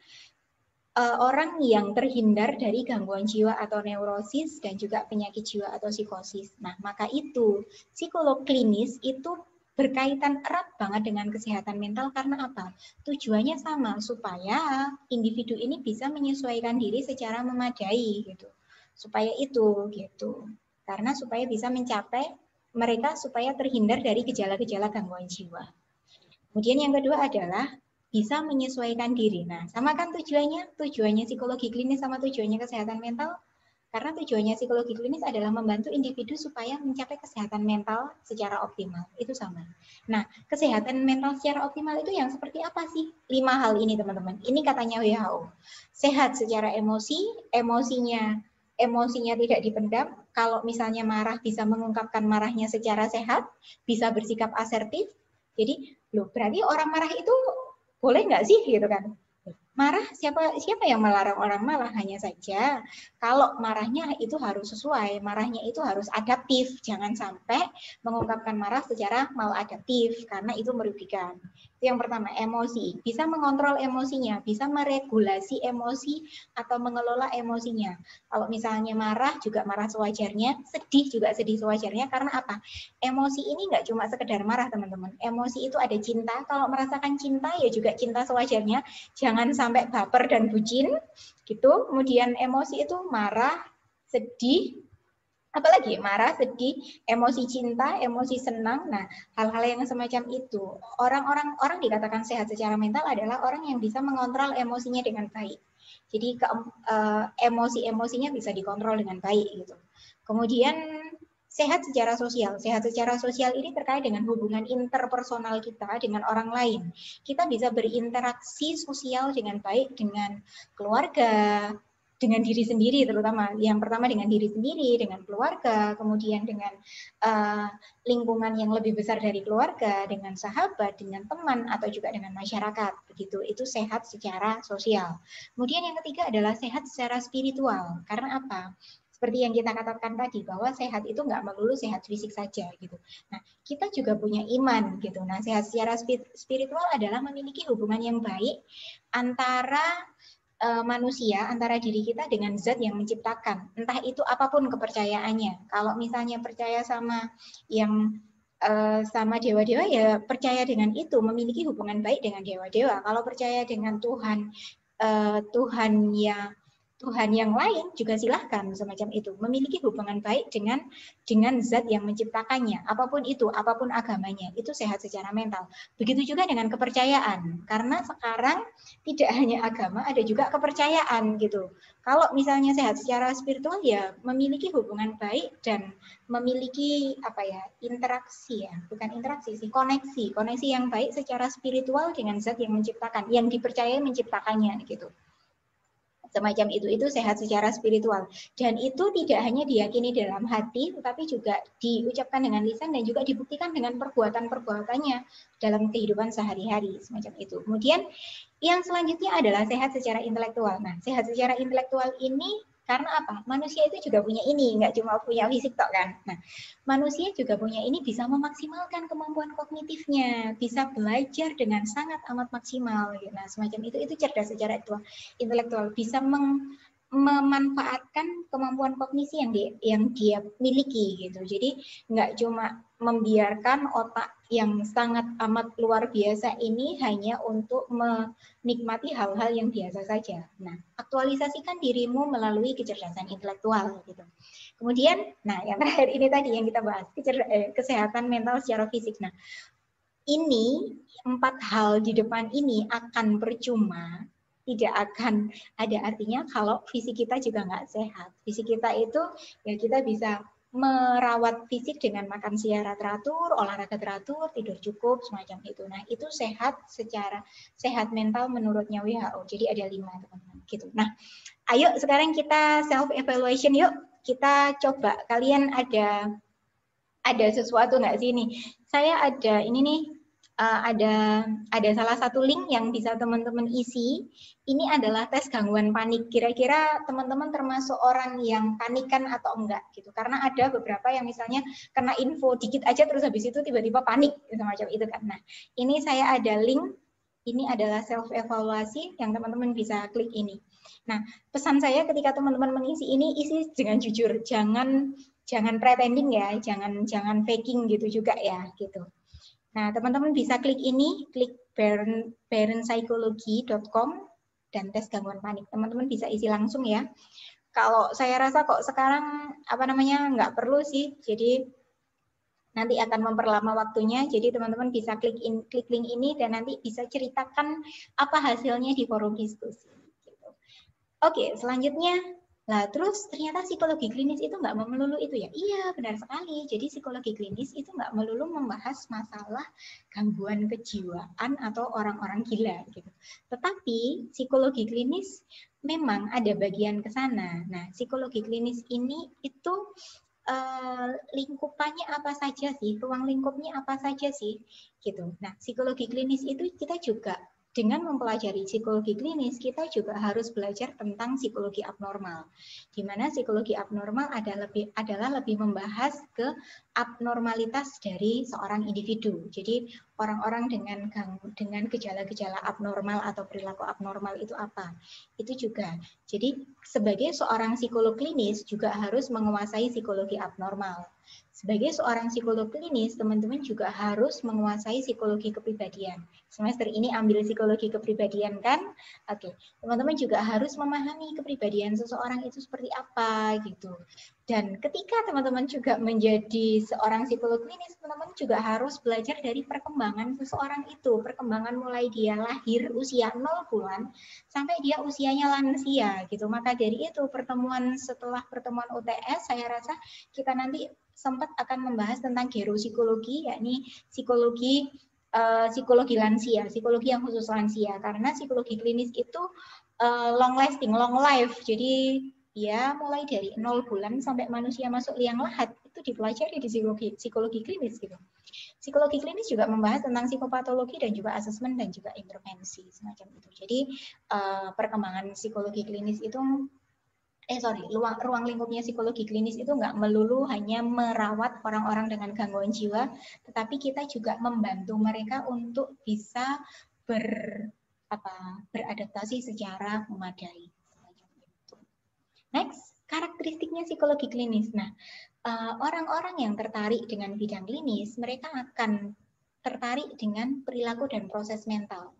yang terhindar dari gangguan jiwa atau neurosis dan juga penyakit jiwa atau psikosis. Nah, maka itu psikolog klinis itu berkaitan erat banget dengan kesehatan mental karena apa? Tujuannya sama, supaya individu ini bisa menyesuaikan diri secara memadai gitu. Supaya itu gitu. Karena supaya bisa mencapai mereka supaya terhindar dari gejala-gejala gangguan jiwa. Kemudian yang kedua adalah bisa menyesuaikan diri. Nah, sama kan tujuannya? Tujuannya psikologi klinis sama tujuannya kesehatan mental. Karena tujuannya psikologi klinis adalah membantu individu supaya mencapai kesehatan mental secara optimal. Itu sama. Nah, kesehatan mental secara optimal itu yang seperti apa sih? 5 hal ini, teman-teman. Ini katanya WHO. Sehat secara emosi, emosinya tidak dipendam. Kalau misalnya marah, bisa mengungkapkan marahnya secara sehat, bisa bersikap asertif. Jadi, loh, berarti orang marah itu boleh nggak sih gitu kan? Marah, siapa yang melarang orang marah? Hanya saja kalau marahnya itu harus sesuai, marahnya itu harus adaptif. Jangan sampai mengungkapkan marah secara maladaptif karena itu merugikan. Itu yang pertama, emosi. Bisa mengontrol emosinya, bisa meregulasi emosi atau mengelola emosinya. Kalau misalnya marah juga marah sewajarnya, sedih juga sedih sewajarnya. Karena apa? Emosi ini nggak cuma sekedar marah, teman-teman. Emosi itu ada cinta. Kalau merasakan cinta ya juga cinta sewajarnya. Jangan sampai baper dan bucin gitu. Kemudian emosi itu marah, sedih, apalagi marah, sedih, emosi cinta, emosi senang. Nah, hal-hal yang semacam itu. Orang dikatakan sehat secara mental adalah orang yang bisa mengontrol emosinya dengan baik. Jadi emosi-emosinya bisa dikontrol dengan baik gitu. Kemudian sehat secara sosial. Sehat secara sosial ini terkait dengan hubungan interpersonal kita dengan orang lain. Kita bisa berinteraksi sosial dengan baik dengan keluarga, dengan diri sendiri terutama. Yang pertama dengan diri sendiri, dengan keluarga, kemudian dengan lingkungan yang lebih besar dari keluarga, dengan sahabat, dengan teman, atau juga dengan masyarakat. Begitu, itu sehat secara sosial. Kemudian yang ketiga adalah sehat secara spiritual. Karena apa? Seperti yang kita katakan tadi, bahwa sehat itu nggak melulu sehat fisik saja gitu. Nah, kita juga punya iman gitu. Nah, sehat secara spiritual adalah memiliki hubungan yang baik antara manusia, antara diri kita dengan zat yang menciptakan. Entah itu apapun kepercayaannya. Kalau misalnya percaya sama yang sama dewa-dewa, ya percaya dengan itu, memiliki hubungan baik dengan dewa-dewa. Kalau percaya dengan Tuhan yang lain juga silahkan semacam itu, memiliki hubungan baik dengan zat yang menciptakannya, apapun itu, apapun agamanya, itu sehat secara mental. Begitu juga dengan kepercayaan, karena sekarang tidak hanya agama, ada juga kepercayaan gitu. Kalau misalnya sehat secara spiritual, ya memiliki hubungan baik dan memiliki interaksi, ya bukan interaksi sih, koneksi yang baik secara spiritual dengan zat yang menciptakan, yang dipercayai menciptakannya gitu. Semacam itu sehat secara spiritual, dan itu tidak hanya diyakini dalam hati tetapi juga diucapkan dengan lisan dan juga dibuktikan dengan perbuatan-perbuatannya dalam kehidupan sehari-hari semacam itu. Kemudian yang selanjutnya adalah sehat secara intelektual. Nah, sehat secara intelektual ini karena apa? Manusia itu juga punya ini, nggak cuma punya fisik tok kan. Nah, manusia juga punya ini, bisa memaksimalkan kemampuan kognitifnya, bisa belajar dengan sangat amat maksimal. Nah, semacam itu cerdas secara intelektual, bisa memanfaatkan kemampuan kognisi yang dia miliki gitu. Jadi nggak cuma membiarkan otak yang sangat amat luar biasa ini hanya untuk menikmati hal-hal yang biasa saja. Nah, aktualisasikan dirimu melalui kecerdasan intelektual gitu. Kemudian, nah yang terakhir ini tadi yang kita bahas, kesehatan mental secara fisik. Nah, ini 4 hal di depan ini akan percuma, tidak akan ada artinya kalau fisik kita juga nggak sehat. Fisik kita itu ya kita bisa merawat fisik dengan makan secara teratur, olahraga teratur, tidur cukup, semacam itu. Nah, itu sehat mental menurutnya WHO. Jadi ada 5 teman-teman gitu. Nah, ayo sekarang kita self evaluation yuk. Kita coba, kalian ada sesuatu nggak sih nih? Saya ada ini nih, ada salah satu link yang bisa teman-teman isi. Ini adalah tes gangguan panik. Kira-kira teman-teman termasuk orang yang panikan atau enggak gitu? Karena ada beberapa yang misalnya kena info dikit aja terus habis itu tiba-tiba panik semacam itu kan. Nah, ini saya ada link. Ini adalah self evaluasi yang teman-teman bisa klik ini. Nah, pesan saya ketika teman-teman mengisi ini, isi dengan jujur, jangan pretending ya, jangan faking gitu juga ya gitu. Nah, teman-teman bisa klik ini, klik parentpsychology.com dan tes gangguan panik. Teman-teman bisa isi langsung ya. Kalau saya rasa kok sekarang nggak perlu sih. Jadi nanti akan memperlama waktunya. Jadi teman-teman bisa klik link ini dan nanti bisa ceritakan apa hasilnya di forum diskusi. Gitu. Oke, selanjutnya. Nah, terus ternyata psikologi klinis itu nggak melulu itu ya? Iya, benar sekali. Jadi psikologi klinis itu nggak melulu membahas masalah gangguan kejiwaan atau orang-orang gila gitu. Tetapi psikologi klinis memang ada bagian ke sana. Nah, psikologi klinis ini itu lingkupannya apa saja sih? Ruang lingkupnya apa saja sih? Gitu. Nah, psikologi klinis itu kita juga dengan mempelajari psikologi klinis, kita juga harus belajar tentang psikologi abnormal. Di mana psikologi abnormal adalah lebih membahas ke abnormalitas dari seorang individu. Jadi orang-orang dengan gejala-gejala abnormal atau perilaku abnormal itu apa? Itu juga. Jadi sebagai seorang psikolog klinis juga harus menguasai psikologi abnormal. Sebagai seorang psikolog klinis, teman-teman juga harus menguasai psikologi kepribadian. Semester ini ambil psikologi kepribadian kan? Oke, teman-teman juga harus memahami kepribadian seseorang itu seperti apa gitu. Dan ketika teman-teman juga menjadi seorang psikolog klinis, teman-teman juga harus belajar dari perkembangan seseorang itu. Perkembangan mulai dia lahir usia 0 bulan sampai dia usianya lansia gitu. Maka dari itu setelah pertemuan UTS, saya rasa kita nanti sempat akan membahas tentang geropsikologi, yakni psikologi lansia, psikologi yang khusus lansia. Karena psikologi klinis itu long lasting, long life. Jadi ya mulai dari 0 bulan sampai manusia masuk liang lahat itu dipelajari di psikologi klinis gitu. Psikologi klinis juga membahas tentang psikopatologi dan juga asesmen dan juga intervensi semacam itu. Jadi perkembangan psikologi klinis itu ruang lingkupnya psikologi klinis itu nggak melulu hanya merawat orang-orang dengan gangguan jiwa, tetapi kita juga membantu mereka untuk bisa beradaptasi secara memadai. Next, karakteristiknya psikologi klinis. Nah, orang-orang yang tertarik dengan bidang klinis, mereka akan tertarik dengan perilaku dan proses mental.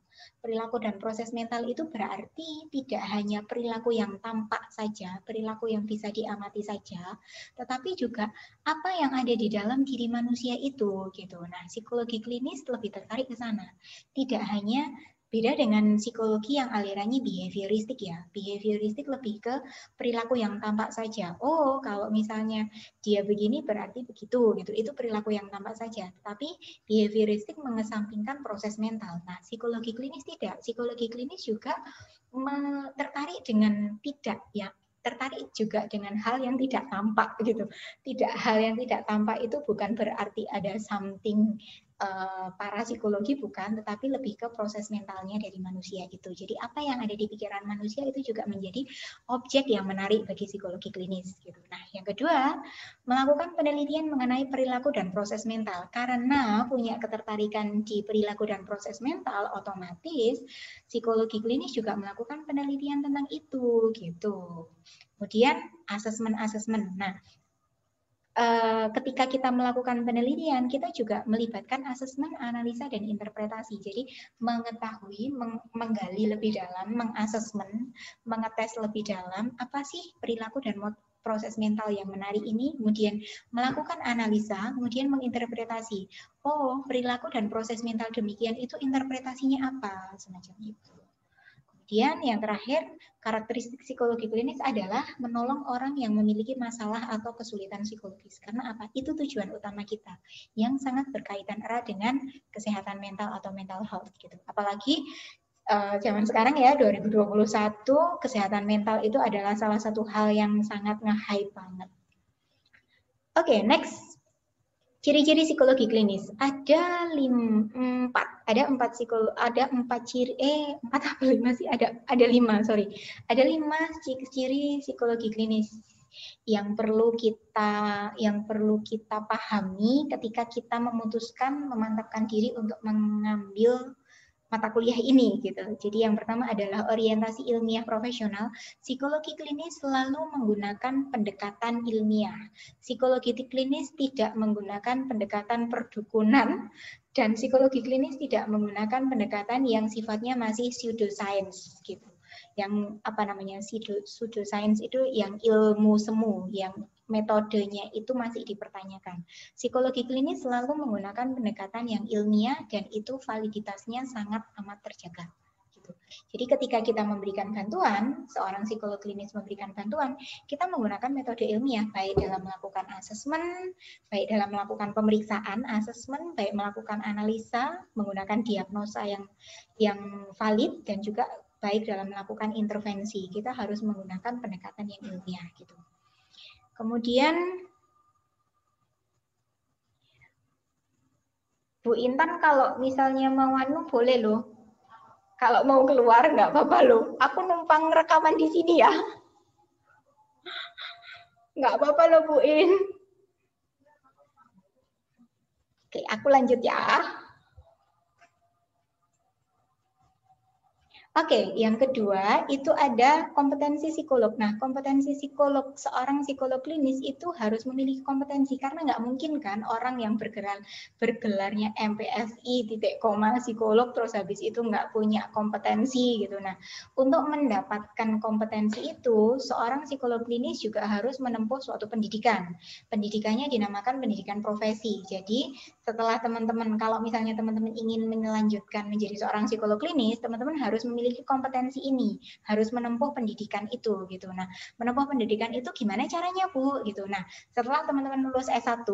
Perilaku dan proses mental itu berarti tidak hanya perilaku yang tampak saja, perilaku yang bisa diamati saja, tetapi juga apa yang ada di dalam diri manusia itu gitu. Nah, psikologi klinis lebih tertarik ke sana. Tidak hanya beda dengan psikologi yang alirannya behavioristik ya. Behavioristik lebih ke perilaku yang tampak saja. Oh, kalau misalnya dia begini berarti begitu gitu. Itu perilaku yang tampak saja. Tapi behavioristik mengesampingkan proses mental. Nah, psikologi klinis tidak. Psikologi klinis juga tertarik dengan tertarik juga dengan hal yang tidak tampak gitu. Hal yang tidak tampak itu bukan berarti ada something parapsikologi bukan, tetapi lebih ke proses mentalnya dari manusia itu. Jadi apa yang ada di pikiran manusia itu juga menjadi objek yang menarik bagi psikologi klinis. Gitu. Nah, yang kedua, melakukan penelitian mengenai perilaku dan proses mental. Karena punya ketertarikan di perilaku dan proses mental, otomatis psikologi klinis juga melakukan penelitian tentang itu. Gitu. Kemudian asesmen. Nah, ketika kita melakukan penelitian, kita juga melibatkan asesmen, analisa, dan interpretasi. Jadi mengetahui, menggali lebih dalam, mengasesmen, mengetes lebih dalam, apa sih perilaku dan proses mental yang menarik ini, kemudian melakukan analisa, kemudian menginterpretasi. Oh, perilaku dan proses mental demikian itu interpretasinya apa, semacam itu. Kemudian yang terakhir, karakteristik psikologi klinis adalah menolong orang yang memiliki masalah atau kesulitan psikologis. Karena apa? Itu tujuan utama kita yang sangat berkaitan erat dengan kesehatan mental atau mental health gitu. Apalagi zaman sekarang ya 2021 kesehatan mental itu adalah salah satu hal yang sangat nge-hype banget. Oke, next. Ciri-ciri psikologi klinis ada 5 ciri psikologi klinis yang perlu kita pahami ketika kita memutuskan memantapkan diri untuk mengambil mata kuliah ini gitu. Jadi yang pertama adalah orientasi ilmiah profesional. Psikologi klinis selalu menggunakan pendekatan ilmiah. Psikologi klinis tidak menggunakan pendekatan perdukunan dan psikologi klinis tidak menggunakan pendekatan yang sifatnya masih pseudoscience gitu. Yang pseudoscience itu yang ilmu semu, yang metodenya itu masih dipertanyakan. Psikologi klinis selalu menggunakan pendekatan yang ilmiah dan itu validitasnya sangat amat terjaga. Jadi ketika kita memberikan bantuan, seorang psikolog klinis memberikan bantuan, kita menggunakan metode ilmiah, baik dalam melakukan asesmen, baik dalam melakukan pemeriksaan asesmen, baik melakukan analisa, menggunakan diagnosa yang valid, dan juga baik dalam melakukan intervensi. Kita harus menggunakan pendekatan yang ilmiah gitu. Kemudian Bu Intan kalau misalnya mau boleh loh. Kalau mau keluar nggak apa-apa loh. Aku numpang rekaman di sini ya. Nggak apa-apa loh Bu In. Oke, aku lanjut ya. Oke, yang kedua itu ada kompetensi psikolog. Nah, kompetensi psikolog, seorang psikolog klinis itu harus memiliki kompetensi karena nggak mungkin kan orang yang bergelarnya MPSI titik koma psikolog terus habis itu nggak punya kompetensi gitu. Nah, untuk mendapatkan kompetensi itu, seorang psikolog klinis juga harus menempuh suatu pendidikan. Pendidikannya dinamakan pendidikan profesi. Jadi, setelah teman-teman, kalau misalnya teman-teman ingin melanjutkan menjadi seorang psikolog klinis, teman-teman harus memiliki kompetensi ini, harus menempuh pendidikan itu gitu. Nah, menempuh pendidikan itu gimana caranya, Bu? Gitu. Nah, setelah teman-teman lulus S1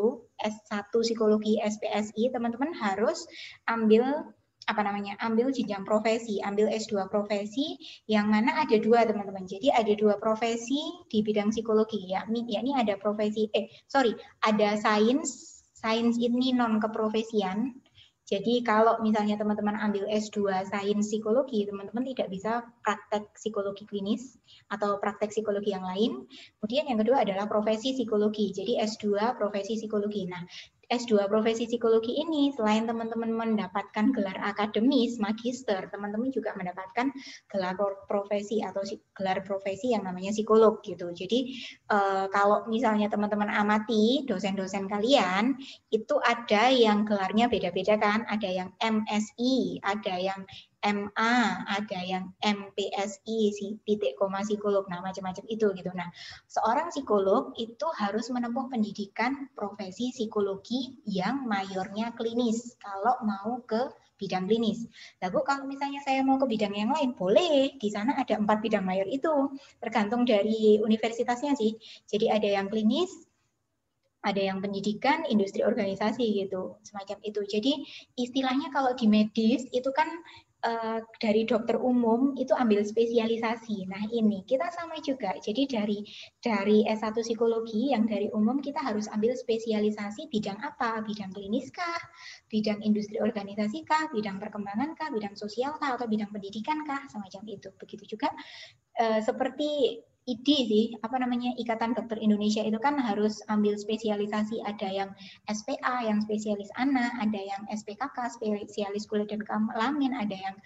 psikologi SPSI, teman-teman harus ambil ambil jenjang profesi, ambil S2 profesi, yang mana ada dua teman-teman. Jadi ada dua profesi di bidang psikologi, yakni ada profesi, ada sains ini non keprofesian. Jadi kalau misalnya teman-teman ambil S2 sains psikologi, teman-teman tidak bisa praktek psikologi klinis atau praktek psikologi yang lain. Kemudian yang kedua adalah profesi psikologi. Jadi S2 profesi psikologi. Nah, S2 profesi psikologi ini selain teman-teman mendapatkan gelar akademis, magister, teman-teman juga mendapatkan gelar profesi atau gelar profesi yang namanya psikolog gitu. Jadi kalau misalnya teman-teman amati dosen-dosen kalian, itu ada yang gelarnya beda-beda kan, ada yang MSI, ada yang MA, ada yang MPSI, titik koma psikolog, nah macam-macam itu gitu. Nah, seorang psikolog itu harus menempuh pendidikan profesi psikologi yang mayornya klinis kalau mau ke bidang klinis. Lalu kalau misalnya saya mau ke bidang yang lain, boleh. Di sana ada 4 bidang mayor itu, tergantung dari universitasnya sih. Jadi ada yang klinis, ada yang pendidikan, industri organisasi gitu, semacam itu. Jadi istilahnya kalau di medis itu kan dari dokter umum itu ambil spesialisasi. Nah ini kita sama juga. Jadi dari S1 psikologi yang dari umum kita harus ambil spesialisasi bidang apa? Bidang klinis kah? Bidang industri organisasi kah? Bidang perkembangan kah? Bidang sosial kah? Atau bidang pendidikan kah? Semacam itu. Begitu juga seperti IDI sih, Ikatan Dokter Indonesia itu kan harus ambil spesialisasi, ada yang SPA, yang spesialis anak, ada yang SPKK, spesialis kulit dan kelamin, ada yang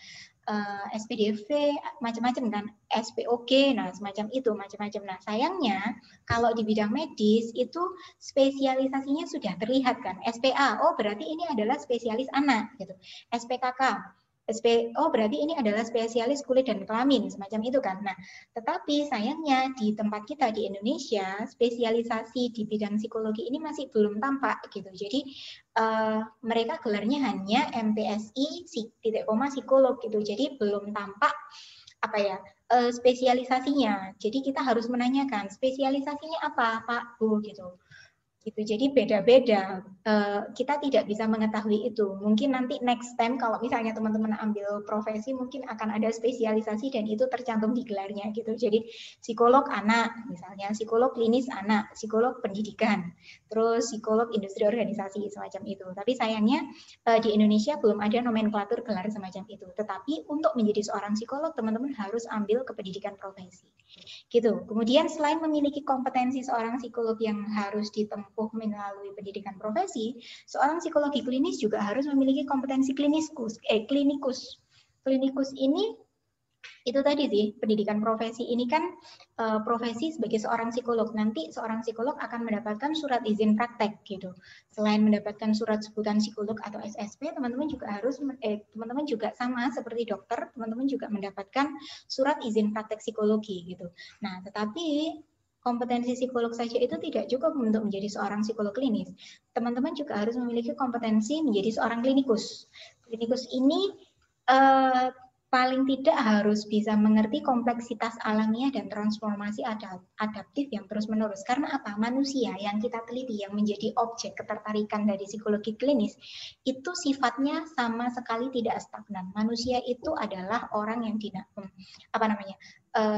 SPDV, macam-macam kan, SPOG, nah semacam itu, macam-macam. Nah sayangnya kalau di bidang medis itu spesialisasinya sudah terlihat kan, SPA, oh berarti ini adalah spesialis anak, gitu. SPKK, berarti ini adalah spesialis kulit dan kelamin, semacam itu kan. Nah, tetapi sayangnya di tempat kita di Indonesia, spesialisasi di bidang psikologi ini masih belum tampak gitu. Jadi mereka gelarnya hanya MPSI titik koma psikolog gitu. Jadi belum tampak spesialisasinya. Jadi kita harus menanyakan spesialisasinya apa, Pak, Bu gitu. Gitu. Jadi beda-beda, kita tidak bisa mengetahui itu. Mungkin nanti next time kalau misalnya teman-teman ambil profesi mungkin akan ada spesialisasi dan itu tercantum di gelarnya gitu. Jadi psikolog anak misalnya, psikolog klinis anak, psikolog pendidikan, terus psikolog industri organisasi semacam itu. Tapi sayangnya di Indonesia belum ada nomenklatur gelar semacam itu. Tetapi untuk menjadi seorang psikolog teman-teman harus ambil kependidikan profesi. Gitu. Kemudian selain memiliki kompetensi seorang psikolog yang harus ditempuh melalui pendidikan profesi, seorang psikologi klinis juga harus memiliki kompetensi klinikus. Klinikus ini itu tadi sih, pendidikan profesi ini kan profesi sebagai seorang psikolog. Nanti seorang psikolog akan mendapatkan surat izin praktek gitu. Selain mendapatkan surat sebutan psikolog atau SSP, teman-teman juga sama seperti dokter, teman-teman juga mendapatkan surat izin praktek psikologi gitu. Nah, tetapi kompetensi psikolog saja itu tidak cukup untuk menjadi seorang psikolog klinis. Teman-teman juga harus memiliki kompetensi menjadi seorang klinikus. Klinikus ini paling tidak harus bisa mengerti kompleksitas alamiah dan transformasi adaptif yang terus-menerus. Karena apa? Manusia yang kita teliti, yang menjadi objek ketertarikan dari psikologi klinis, itu sifatnya sama sekali tidak stagnan. Manusia itu adalah orang yang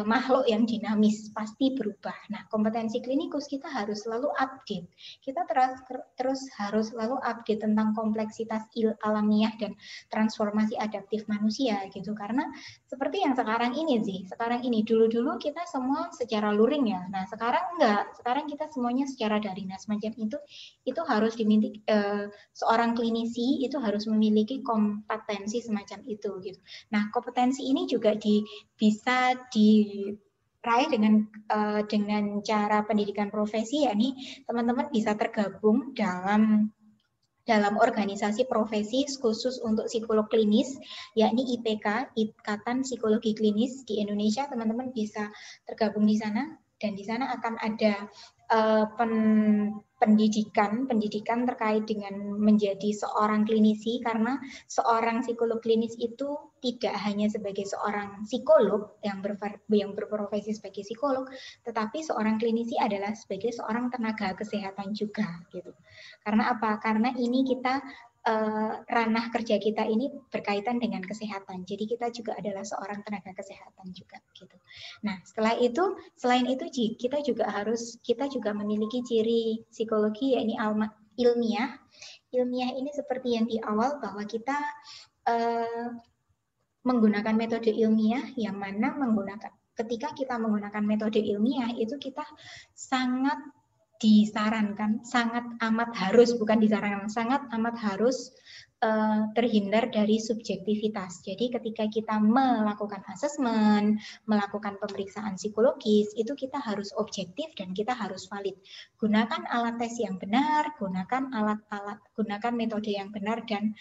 makhluk yang dinamis, pasti berubah. Nah, kompetensi klinikus kita harus selalu update. Kita terus harus selalu update tentang kompleksitas alamiah dan transformasi adaptif manusia gitu. Karena seperti yang sekarang ini sih, dulu-dulu kita semua secara luring ya. Nah, sekarang enggak. Sekarang kita semuanya secara daring. Nah, semacam itu harus dimiliki seorang klinisi itu harus memiliki kompetensi semacam itu gitu. Nah, kompetensi ini juga bisa diraih dengan cara pendidikan profesi, yakni teman-teman bisa tergabung dalam organisasi profesi khusus untuk psikolog klinis, yakni IPK, Ikatan Psikologi Klinis di Indonesia. Teman-teman bisa tergabung di sana, dan di sana akan ada pendidikan terkait dengan menjadi seorang klinisi, karena seorang psikolog klinis itu tidak hanya sebagai seorang psikolog yang berprofesi sebagai psikolog, tetapi seorang klinisi adalah sebagai seorang tenaga kesehatan juga gitu. Karena apa? Karena ini kita ranah kerja kita ini berkaitan dengan kesehatan. Jadi kita juga adalah seorang tenaga kesehatan juga gitu. Nah, selain itu kita juga memiliki ciri psikologi, yakni ilmiah. Ilmiah ini seperti yang di awal, bahwa kita menggunakan metode ilmiah, yang mana ketika kita menggunakan metode ilmiah itu kita sangat disarankan, sangat amat harus terhindar dari subjektivitas. Jadi ketika kita melakukan asesmen, melakukan pemeriksaan psikologis, itu kita harus objektif dan kita harus valid. Gunakan alat tes yang benar, gunakan metode yang benar, dan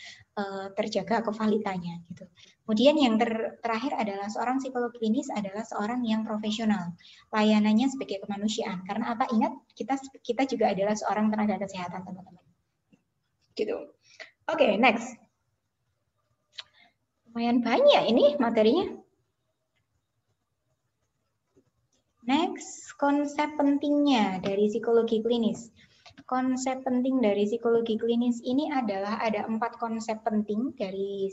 terjaga kevalitannya gitu. Kemudian yang terakhir adalah seorang psikolog klinis adalah seorang yang profesional. Layanannya sebagai kemanusiaan. Karena apa? Ingat, kita juga adalah seorang tenaga kesehatan, teman-teman. Gitu. Oke, next. Lumayan banyak ini materinya. Next, konsep pentingnya dari psikologi klinis. Konsep penting dari psikologi klinis ini adalah ada 4 konsep penting dari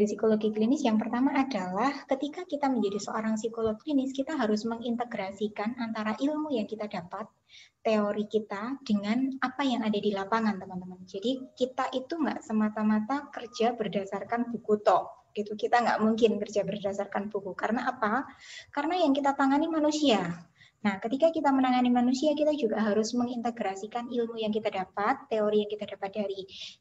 psikologi klinis. Yang pertama adalah ketika kita menjadi seorang psikolog klinis, kita harus mengintegrasikan antara ilmu yang kita dapat, teori kita, dengan apa yang ada di lapangan, teman-teman. Jadi kita itu nggak semata-mata kerja berdasarkan buku tok. Gitu. Kita nggak mungkin kerja berdasarkan buku. Karena apa? Karena yang kita tangani manusia. Nah, ketika kita menangani manusia, kita juga harus mengintegrasikan ilmu yang kita dapat, teori yang kita dapat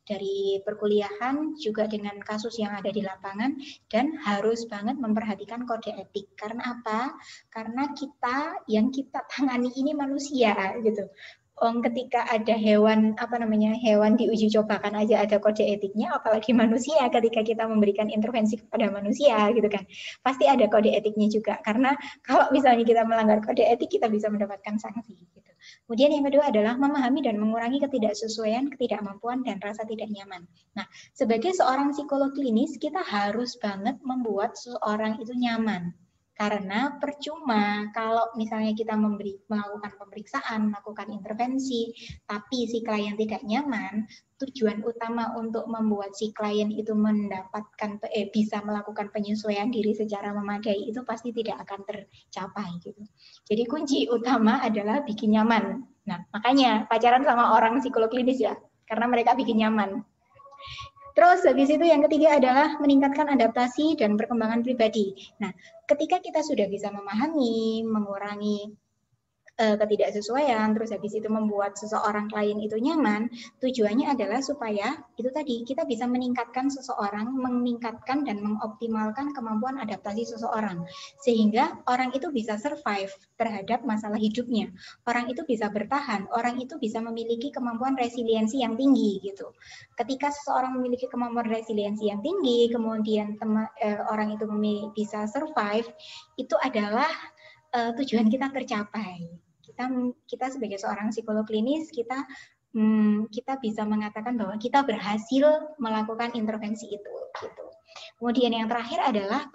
dari perkuliahan, juga dengan kasus yang ada di lapangan, dan harus banget memperhatikan kode etik. Karena apa? Karena yang kita tangani ini manusia, gitu. Ketika ada hewan diuji cobakan aja ada kode etiknya, apalagi manusia ketika kita memberikan intervensi kepada manusia gitu kan, pasti ada kode etiknya juga, karena kalau misalnya kita melanggar kode etik kita bisa mendapatkan sanksi gitu. Kemudian yang kedua adalah memahami dan mengurangi ketidaksesuaian, ketidakmampuan, dan rasa tidak nyaman. Nah, sebagai seorang psikolog klinis kita harus banget membuat seseorang itu nyaman. Karena percuma kalau misalnya kita melakukan pemeriksaan, melakukan intervensi, tapi si klien tidak nyaman, tujuan utama untuk membuat si klien itu bisa melakukan penyesuaian diri secara memadai itu pasti tidak akan tercapai gitu. Jadi kunci utama adalah bikin nyaman. Nah, makanya pacaran sama orang psikolog klinis ya, karena mereka bikin nyaman. Terus habis itu yang ketiga adalah meningkatkan adaptasi dan perkembangan pribadi. Nah, ketika kita sudah bisa memahami, mengurangi ketidaksesuaian, terus habis itu membuat seseorang klien itu nyaman, tujuannya adalah supaya itu tadi kita bisa meningkatkan dan mengoptimalkan kemampuan adaptasi seseorang, sehingga orang itu bisa survive terhadap masalah hidupnya, orang itu bisa bertahan, orang itu bisa memiliki kemampuan resiliensi yang tinggi gitu. Ketika seseorang memiliki kemampuan resiliensi yang tinggi, kemudian orang itu bisa survive, itu adalah tujuan kita tercapai. Kita sebagai seorang psikolog klinis, kita bisa mengatakan bahwa kita berhasil melakukan intervensi itu. Gitu. Kemudian yang terakhir adalah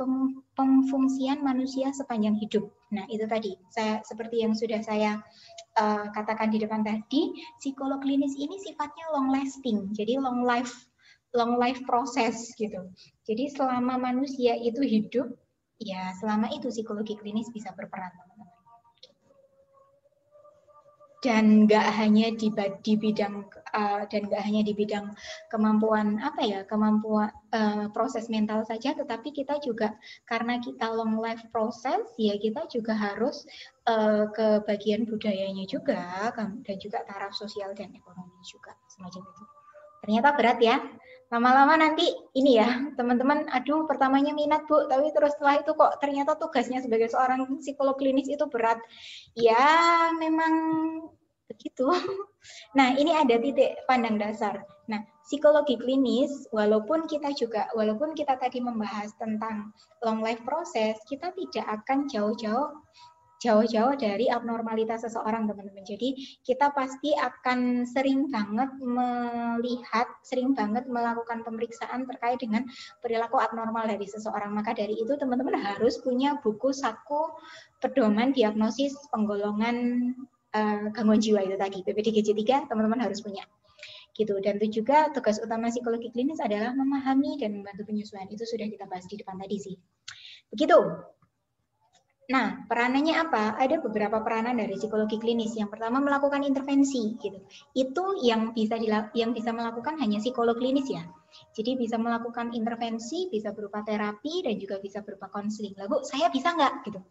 pemfungsian manusia sepanjang hidup. Nah itu tadi, seperti yang sudah saya katakan di depan tadi, psikolog klinis ini sifatnya long lasting, jadi long life proses gitu. Jadi selama manusia itu hidup, ya selama itu psikologi klinis bisa berperan, teman-teman. Dan nggak hanya di bidang kemampuan proses mental saja, tetapi kita juga karena kita long life proses, ya kita juga harus ke bagian budayanya juga, dan juga taraf sosial dan ekonomi juga semacam itu. Ternyata berat ya. Lama-lama nanti ini ya, teman-teman, aduh pertamanya minat Bu, tapi terus setelah itu kok ternyata tugasnya sebagai seorang psikolog klinis itu berat. Ya, memang begitu. Nah, ini ada titik pandang dasar. Nah, psikologi klinis, walaupun kita tadi membahas tentang long life proses, kita tidak akan jauh-jauh dari abnormalitas seseorang, teman-teman. Jadi kita pasti akan sering banget melakukan pemeriksaan terkait dengan perilaku abnormal dari seseorang. Maka dari itu teman-teman harus punya buku saku pedoman diagnosis penggolongan gangguan jiwa itu tadi, PPDGJ 3, teman-teman harus punya. Gitu. Dan itu juga tugas utama psikologi klinis adalah memahami dan membantu penyesuaian. Itu sudah kita bahas di depan tadi sih. Begitu. Nah, peranannya apa? Ada beberapa peranan dari psikologi klinis. Yang pertama melakukan intervensi, gitu. Itu yang bisa melakukan hanya psikolog klinis ya. Jadi bisa melakukan intervensi, bisa berupa terapi dan juga bisa berupa konseling. Lah Bu, saya bisa nggak? Gitu.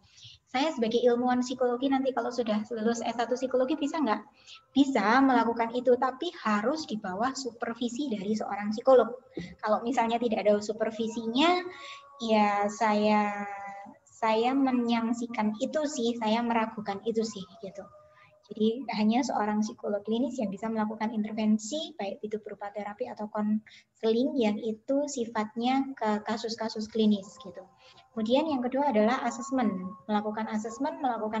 Saya sebagai ilmuwan psikologi nanti kalau sudah lulus S1 psikologi bisa nggak? Bisa melakukan itu, tapi harus di bawah supervisi dari seorang psikolog. Kalau misalnya tidak ada supervisinya, ya saya menyangsikan itu sih, saya meragukan itu sih gitu. Jadi hanya seorang psikolog klinis yang bisa melakukan intervensi, baik itu berupa terapi atau konseling yang itu sifatnya ke kasus-kasus klinis gitu. Kemudian yang kedua adalah asesmen, melakukan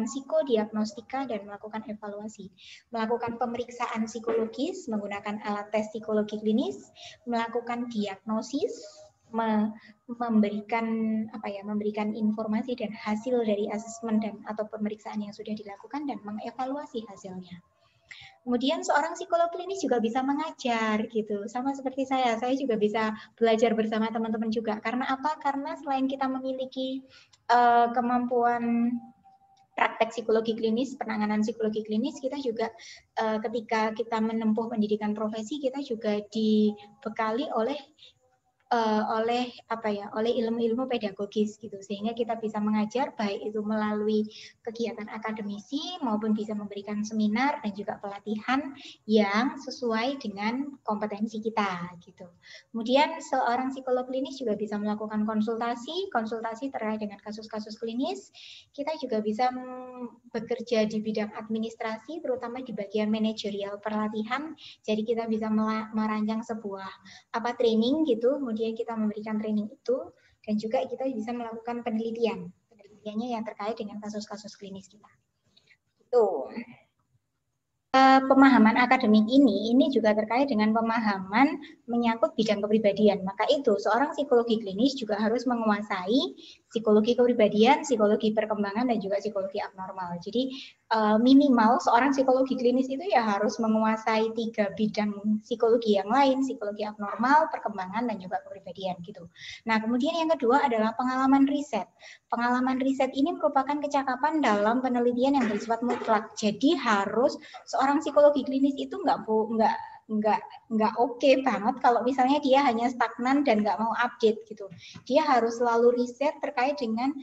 psikodiagnostika dan melakukan evaluasi, melakukan pemeriksaan psikologis menggunakan alat tes psikologi klinis, melakukan diagnosis, memberikan informasi dan hasil dari asesmen dan atau pemeriksaan yang sudah dilakukan dan mengevaluasi hasilnya. Kemudian seorang psikolog klinis juga bisa mengajar gitu, sama seperti saya juga bisa belajar bersama teman-teman juga. Karena apa? Karena selain kita memiliki kemampuan praktek psikologi klinis, penanganan psikologi klinis, kita juga ketika kita menempuh pendidikan profesi, kita juga dibekali oleh ilmu-ilmu pedagogis gitu, sehingga kita bisa mengajar baik itu melalui kegiatan akademisi maupun bisa memberikan seminar dan juga pelatihan yang sesuai dengan kompetensi kita gitu. Kemudian seorang psikolog klinis juga bisa melakukan konsultasi terkait dengan kasus-kasus klinis. Kita juga bisa bekerja di bidang administrasi, terutama di bagian manajerial pelatihan. Jadi kita bisa merancang sebuah training gitu, kemudian kita memberikan training itu, dan juga kita bisa melakukan penelitiannya yang terkait dengan kasus-kasus klinis kita. Itu. Pemahaman akademik ini juga terkait dengan pemahaman menyangkut bidang kepribadian. Maka itu seorang psikologi klinis juga harus menguasai psikologi kepribadian, psikologi perkembangan, dan juga psikologi abnormal. Jadi minimal seorang psikologi klinis itu ya harus menguasai 3 bidang psikologi yang lain, psikologi abnormal, perkembangan, dan juga kepribadian gitu. Nah, kemudian yang kedua adalah pengalaman riset. Pengalaman riset ini merupakan kecakapan dalam penelitian yang bersifat mutlak. Jadi harus seorang psikologi klinis itu nggak oke banget kalau misalnya dia hanya stagnan dan nggak mau update gitu. Dia harus selalu riset terkait dengan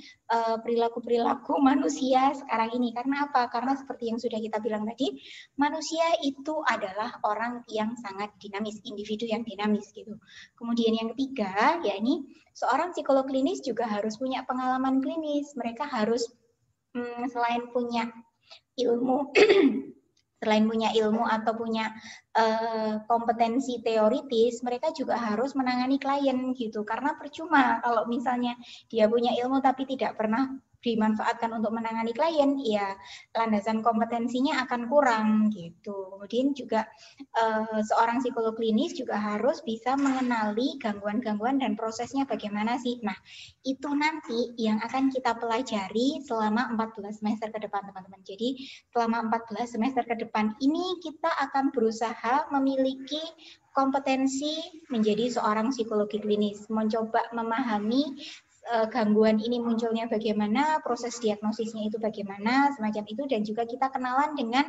perilaku manusia sekarang ini. Karena apa? Karena seperti yang sudah kita bilang tadi, manusia itu adalah orang yang sangat dinamis, individu yang dinamis gitu. Kemudian yang ketiga, yakni seorang psikolog klinis juga harus punya pengalaman klinis. Mereka harus selain punya ilmu atau punya kompetensi teoritis, mereka juga harus menangani klien gitu. Karena percuma kalau misalnya dia punya ilmu tapi tidak pernah dimanfaatkan untuk menangani klien, ya landasan kompetensinya akan kurang gitu. Kemudian juga seorang psikolog klinis juga harus bisa mengenali gangguan-gangguan dan prosesnya bagaimana sih. Nah, itu nanti yang akan kita pelajari selama 14 semester ke depan, teman-teman. Jadi, selama 14 semester ke depan ini kita akan berusaha memiliki kompetensi menjadi seorang psikologi klinis, mencoba memahami gangguan ini munculnya bagaimana, proses diagnosisnya itu bagaimana, semacam itu, dan juga kita kenalan dengan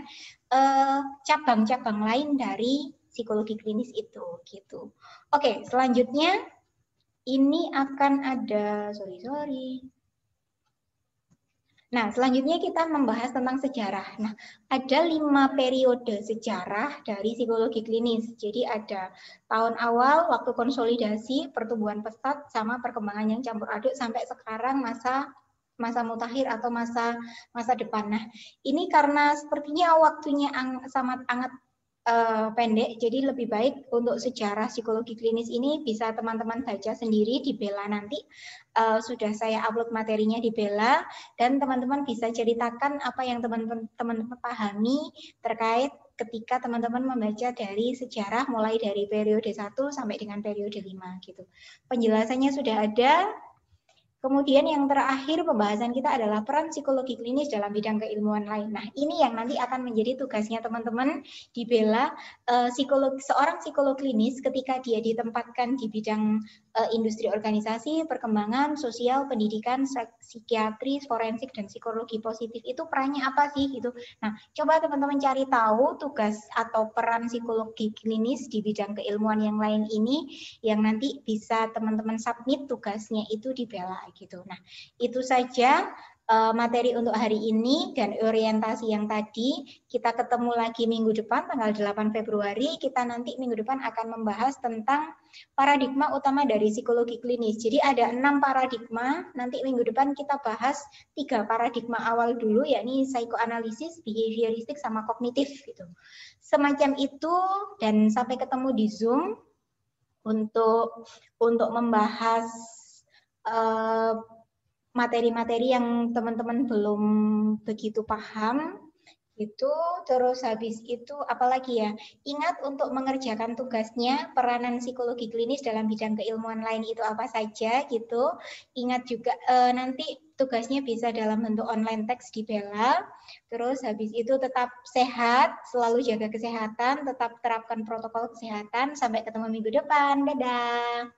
cabang-cabang lain dari psikologi klinis itu, gitu. Oke, selanjutnya ini akan ada, Nah, selanjutnya kita membahas tentang sejarah. Nah, ada 5 periode sejarah dari psikologi klinis. Jadi ada tahun awal, waktu konsolidasi, pertumbuhan pesat, sama perkembangan yang campur aduk sampai sekarang masa mutakhir atau masa depan. Nah, ini karena sepertinya waktunya sangat pendek, jadi lebih baik untuk sejarah psikologi klinis ini bisa teman-teman baca sendiri di Bella nanti. Sudah saya upload materinya di Bella, dan teman-teman bisa ceritakan apa yang teman-teman pahami terkait ketika teman-teman membaca dari sejarah mulai dari periode 1 sampai dengan periode 5 gitu. Penjelasannya sudah ada. Kemudian yang terakhir pembahasan kita adalah peran psikologi klinis dalam bidang keilmuan lain. Nah, ini yang nanti akan menjadi tugasnya teman-teman di Bella. Seorang psikolog klinis ketika dia ditempatkan di bidang industri organisasi, perkembangan, sosial, pendidikan, psikiatri, forensik, dan psikologi positif itu perannya apa sih gitu. Nah, coba teman-teman cari tahu tugas atau peran psikologi klinis di bidang keilmuan yang lain ini, yang nanti bisa teman-teman submit tugasnya itu di Bella gitu. Nah, itu saja materi untuk hari ini dan orientasi yang tadi. Kita ketemu lagi minggu depan tanggal 8 Februari. Kita nanti minggu depan akan membahas tentang paradigma utama dari psikologi klinis. Jadi ada 6 paradigma. Nanti minggu depan kita bahas 3 paradigma awal dulu, yakni psikoanalisis, behavioristik, sama kognitif gitu. Semacam itu, dan sampai ketemu di Zoom untuk membahas materi-materi yang teman-teman belum begitu paham itu. Terus habis itu apalagi ya, ingat untuk mengerjakan tugasnya, peranan psikologi klinis dalam bidang keilmuan lain itu apa saja gitu. Ingat juga nanti tugasnya bisa dalam bentuk online teks di Bella. Terus habis itu tetap sehat, selalu jaga kesehatan, tetap terapkan protokol kesehatan. Sampai ketemu minggu depan, dadah.